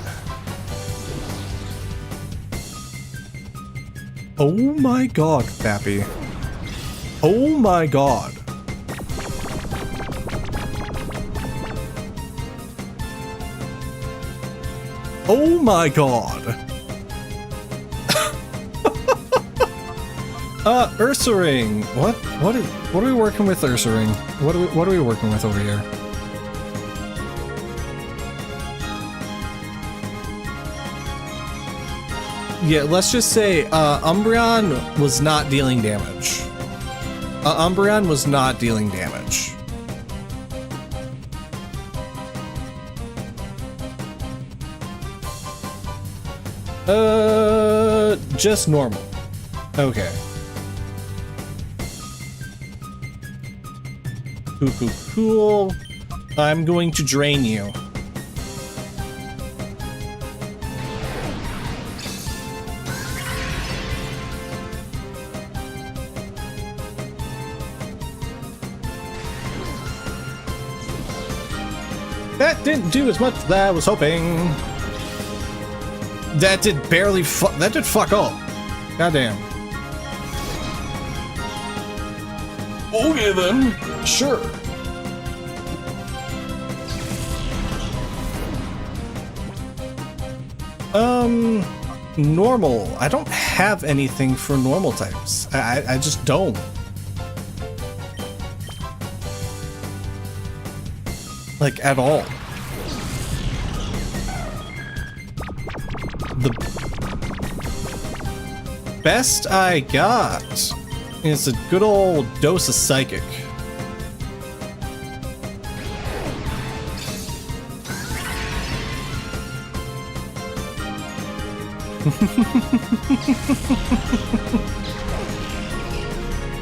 Oh my god, Fappy. Oh my god. Oh my god. Ursaring. What are we working with, Ursaring? What are we working with over here? Yeah, let's just say Umbreon was not dealing damage. Umbreon was not dealing damage. Just normal. Okay. Cool. I'm going to drain you. That didn't do as much as I was hoping. That did barely that did fuck all. Goddamn. Okay then. Sure. Normal. I don't have anything for normal types. I just don't. Like, at all. The best I got is a good old dose of Psychic.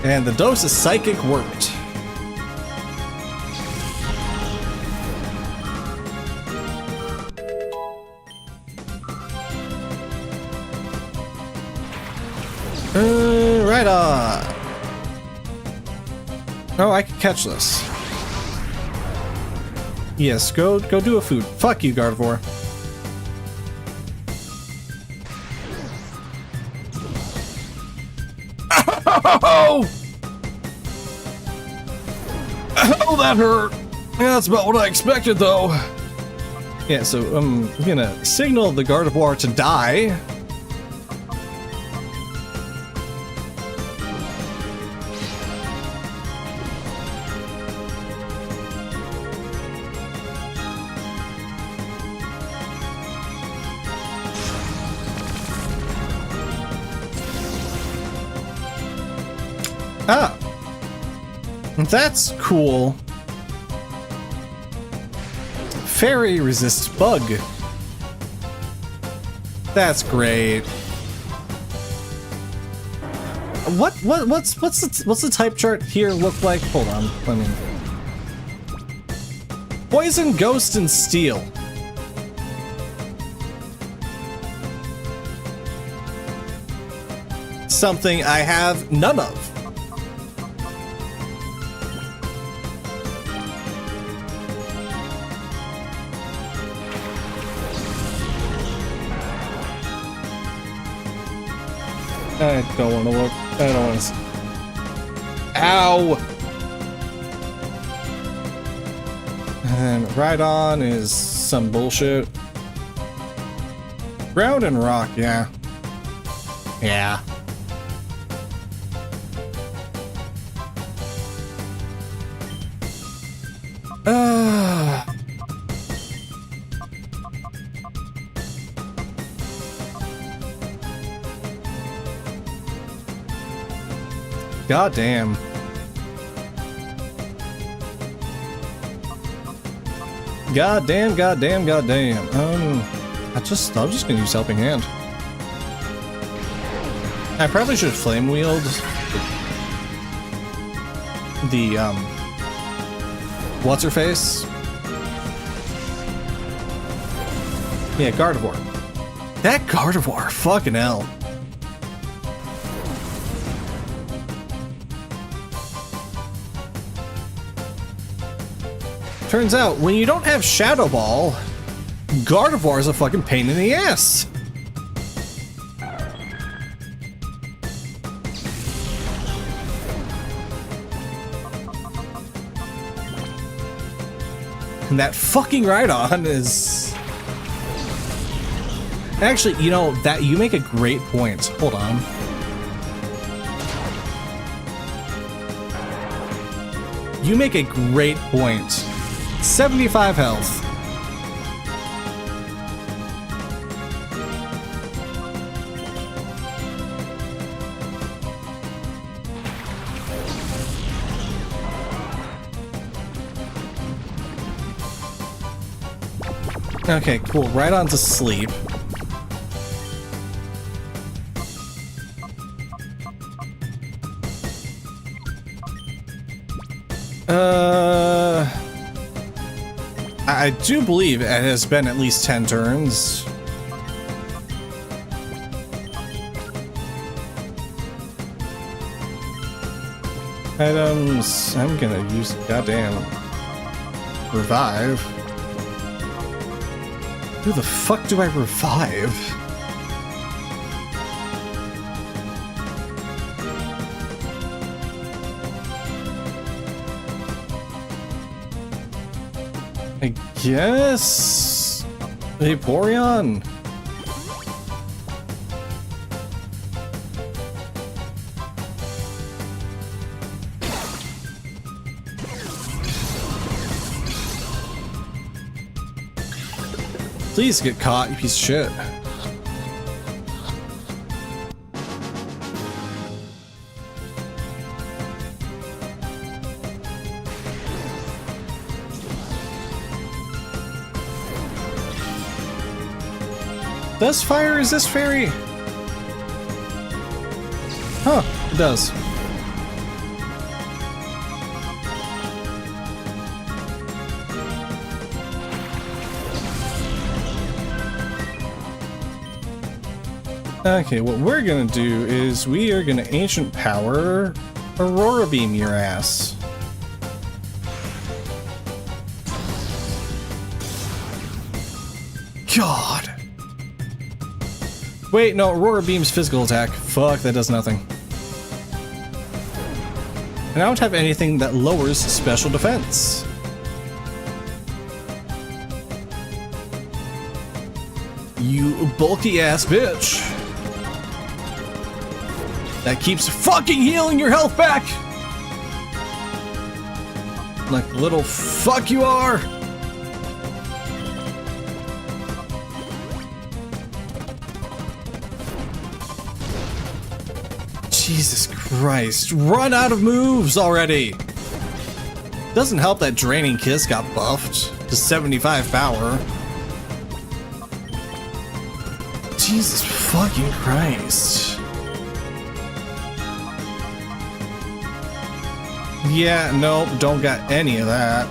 And the dose of Psychic worked. Right on. Oh, I can catch this. Yes, go do a food. Fuck you, Gardevoir. Oh! Oh, that hurt. Yeah, that's about what I expected, though. Yeah, so I'm gonna signal the Gardevoir to die. Ah, that's cool. Fairy resists bug. That's great. What's the type chart here look like? Hold on, let me. Poison, ghost, and steel. Something I have none of. I don't want to look. I don't want to. Ow! And right on is some bullshit. Ground and rock, yeah. Yeah. God damn. God damn, god damn, god damn. I'm just gonna use Helping Hand. I probably should have flame wheeled the what's her face? Yeah, Gardevoir. That Gardevoir, fucking hell. Turns out, when you don't have Shadow Ball, Gardevoir is a fucking pain in the ass. And that fucking Rhydon is... Actually, you know, that you make a great point. Hold on. You make a great point. 75 health. Okay, cool. Right on to sleep. I do believe it has been at least 10 turns. Items. I'm gonna use goddamn revive. Who the fuck do I revive? I guess... Vaporeon? Please get caught, you piece of shit. Does fire resist fairy? Huh, it does. Okay, what we're gonna do is we are gonna Ancient Power Aurora Beam your ass. God. Wait, no, Aurora Beam's physical attack. Fuck, that does nothing. And I don't have anything that lowers special defense. You bulky ass bitch. That keeps fucking healing your health back. Like the little fuck you are. Jesus Christ, run out of moves already! Doesn't help that Draining Kiss got buffed to 75 power. Jesus fucking Christ. Yeah, nope, don't got any of that.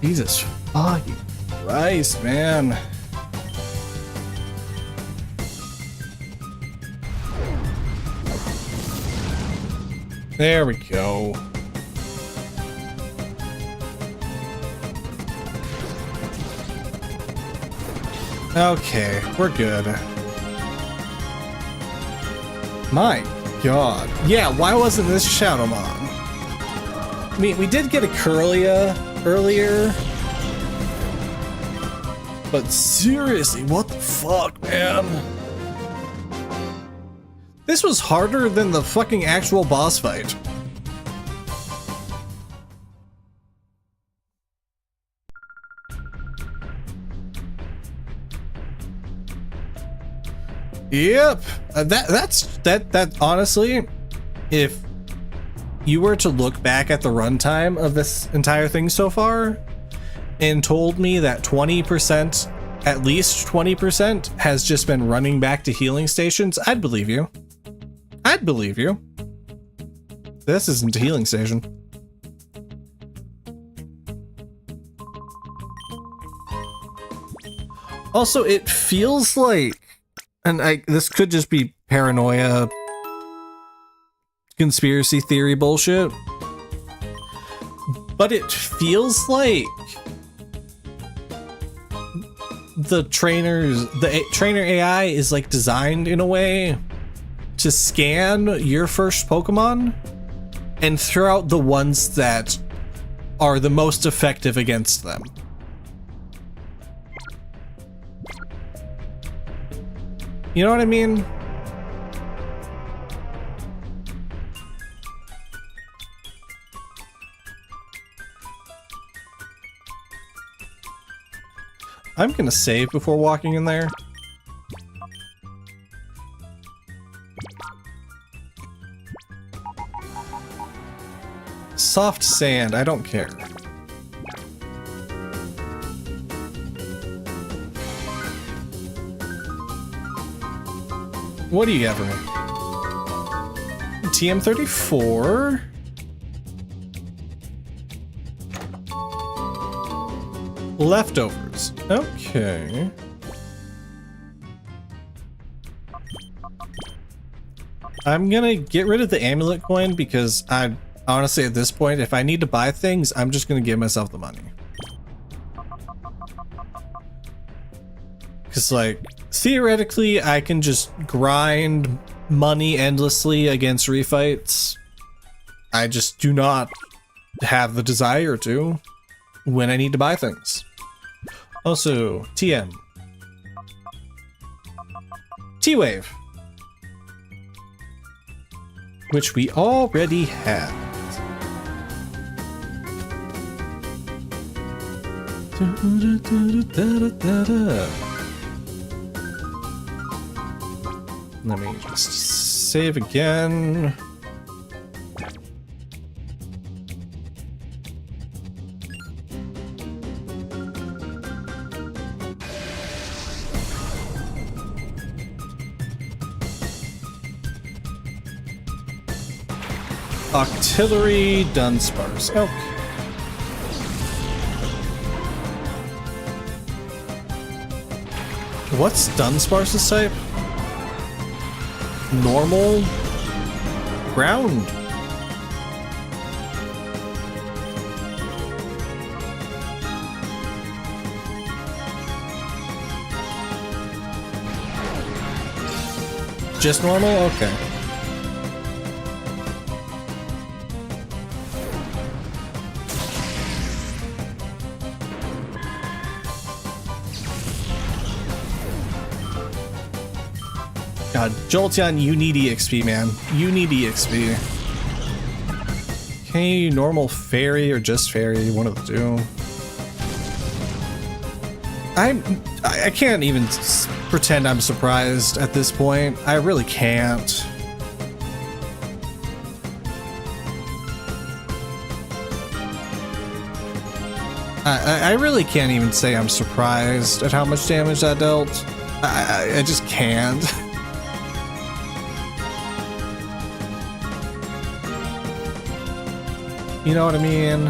Jesus fucking Christ, man. There we go. Okay, we're good. My God. Yeah, why wasn't this Shadowmon? I mean, we did get a Curlia earlier. But seriously, what the fuck, man? This was harder than the fucking actual boss fight. Yep. That honestly, if you were to look back at the runtime of this entire thing so far and told me that 20%, at least 20%, has just been running back to healing stations, I'd believe you. I'd believe you. This isn't a healing station. Also, it feels like, and this could just be paranoia, conspiracy theory bullshit, but it feels like the trainer AI is like designed in a way to scan your first Pokemon and throw out the ones that are the most effective against them. You know what I mean? I'm gonna save before walking in there. Soft sand, I don't care. What do you got for me? TM34. Leftovers. Okay. I'm gonna get rid of the amulet coin because I honestly at this point, if I need to buy things, I'm just gonna give myself the money. Because like, theoretically, I can just grind money endlessly against refights. I just do not have the desire to when I need to buy things. Also, TM. T-Wave. Which we already have. Let me just save again. Artillery Dunsparce. Okay. What's Dunsparce's type? Normal? Ground? Just normal? Okay. God, Jolteon, you need EXP, man. You need EXP. Okay, normal fairy or just fairy, one of the two. I can't even pretend I'm surprised at this point. I really can't. I really can't even say I'm surprised at how much damage that dealt. I just can't. You know what I mean?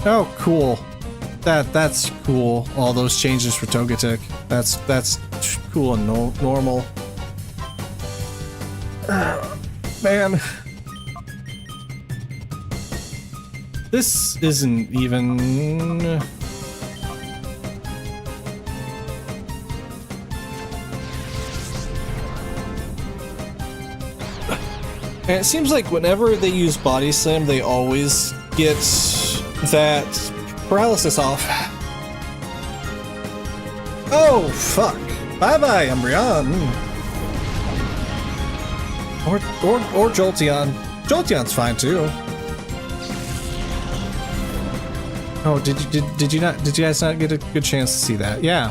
Oh, cool. That's cool. All those changes for Togetic. That's cool and normal. Man. This isn't even... And it seems like whenever they use Body Slam, they always get that paralysis off. Oh, fuck. Bye-bye, Umbreon. Or Jolteon. Jolteon's fine, too. Oh, did you guys not get a good chance to see that? Yeah.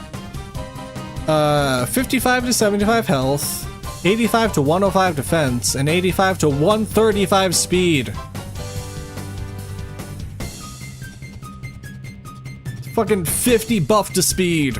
55 to 75 health. 85 to 105 defense, and 85 to 135 speed. Fucking 50 buff to speed.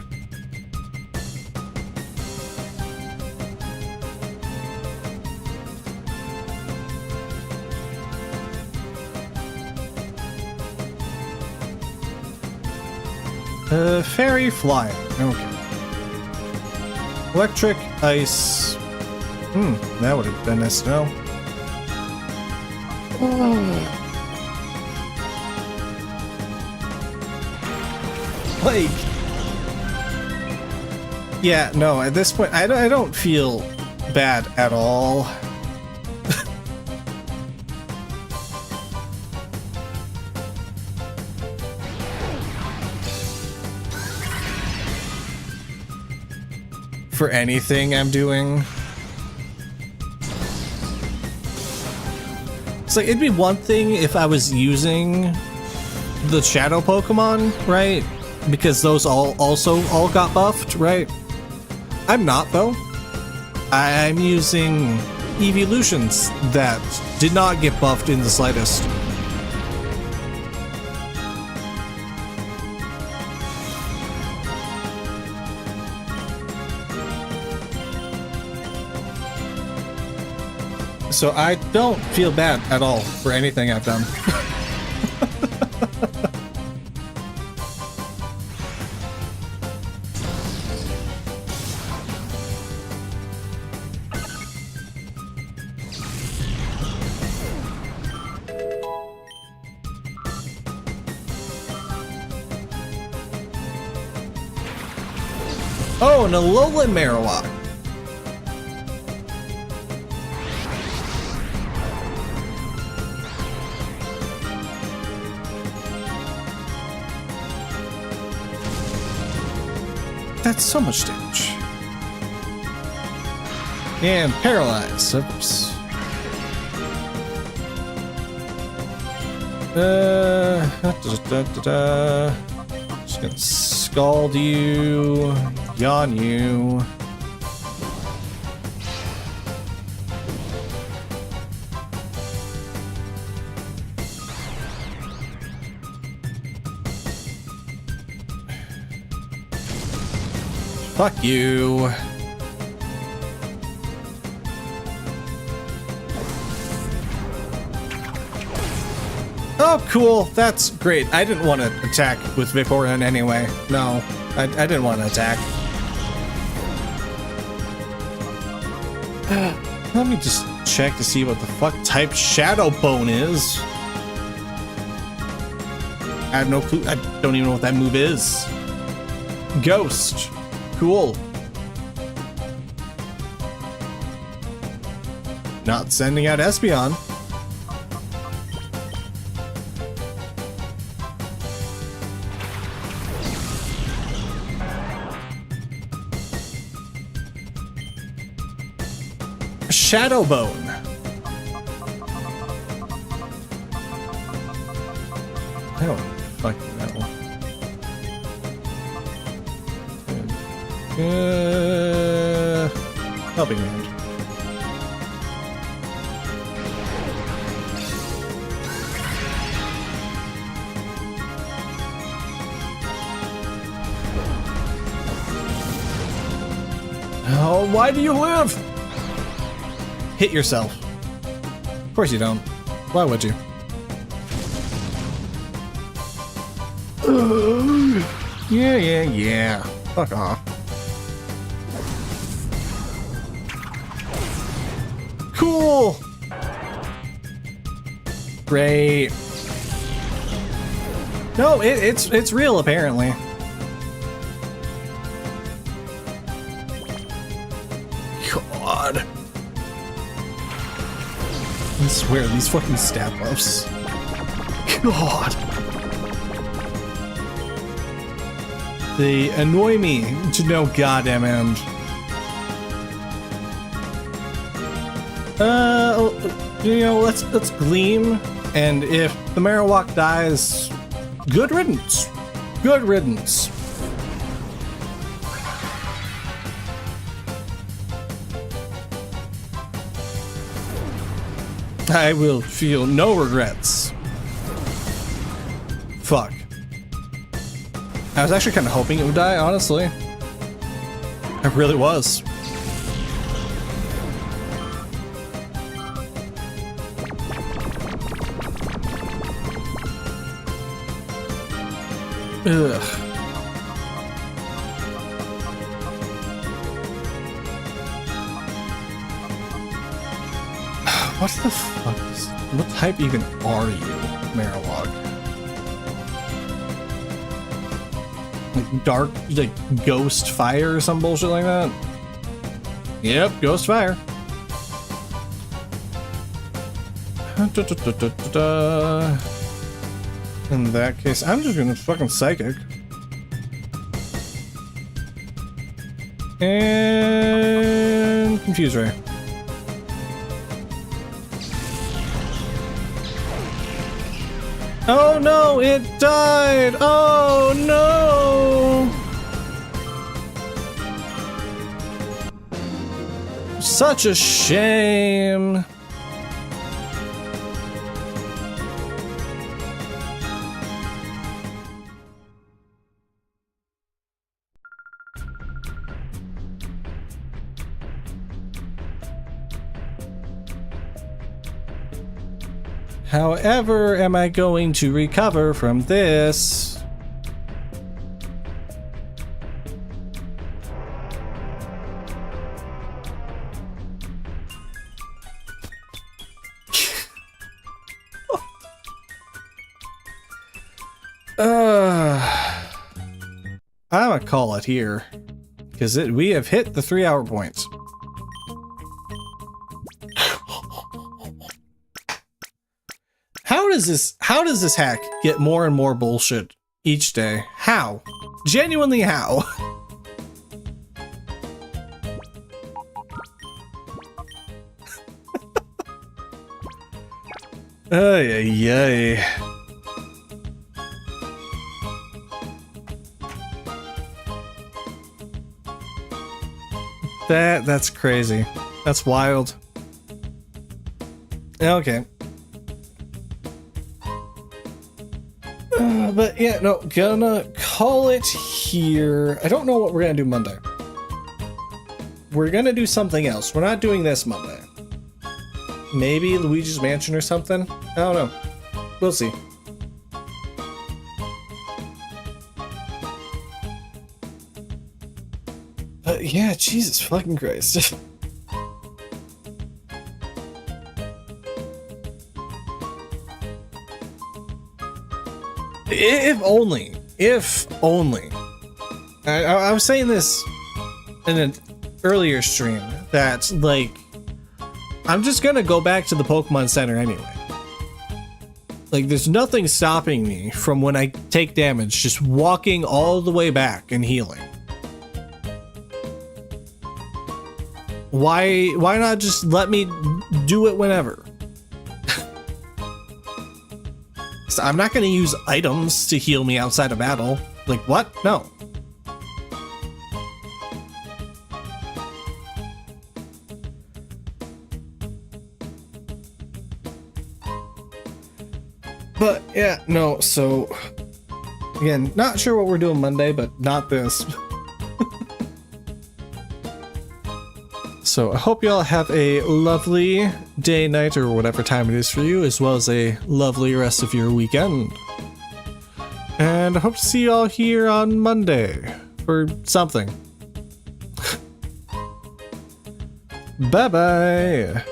Fairy flying. Okay. Electric, ice. That would have been nice to know. Like, yeah, no, at this point, I don't feel bad at all. For anything I'm doing. It's like, it'd be one thing if I was using the shadow Pokemon, right? Because those all got buffed, right? I'm not, though. I'm using evolutions that did not get buffed in the slightest. So I don't feel bad at all for anything I've done. Oh, an Alolan Marowak. That's so much damage. And paralyzed. Oops. Just gonna scald you, yawn you. Fuck you. Oh, cool. That's great. I didn't want to attack with Vaporeon anyway. No, I didn't want to attack. Let me just check to see what the fuck type Shadow Bone is. I have no clue. I don't even know what that move is. Ghost. Cool. Not sending out Espeon. Shadow Bone. I don't fucking know. Helping hand. Oh, why do you live? Hit yourself. Of course you don't. Why would you? Yeah. Fuck off. Cool. Great. No, it's real apparently. God. I swear, these fucking stat buffs. God. They annoy me to no goddamn end. You know, let's gleam, and if the Marowak dies, good riddance. Good riddance. I will feel no regrets. Fuck. I was actually kind of hoping it would die, honestly. I really was. Ugh. What the fuck is... What type even are you, Marowak? Like dark, like ghost fire or some bullshit like that? Yep, ghost fire. In that case, I'm just gonna fucking psychic. And confuse ray. Oh no, it died! Oh no! Such a shame. However, am I going to recover from this? I'm gonna call it here, because we have hit the 3-hour points. How does this hack get more and more bullshit each day? How? Genuinely how? Ay, ay, ay. That's crazy. That's wild. Okay. But yeah, no, gonna call it here. I don't know what we're gonna do Monday. We're gonna do something else. We're not doing this Monday. Maybe Luigi's Mansion or something? I don't know. we'll see. Yeah, Jesus fucking Christ. If only. I was saying this in an earlier stream that, like, I'm just gonna go back to the Pokemon Center anyway. Like, there's nothing stopping me from when I take damage just walking all the way back and healing. Why not just let me do it whenever? So I'm not gonna use items to heal me outside of battle. Like, what? No. But yeah, no, so again, not sure what we're doing Monday, but not this. So I hope y'all have a lovely day, night, or whatever time it is for you, as well as a lovely rest of your weekend. And I hope to see y'all here on Monday for something. Bye bye.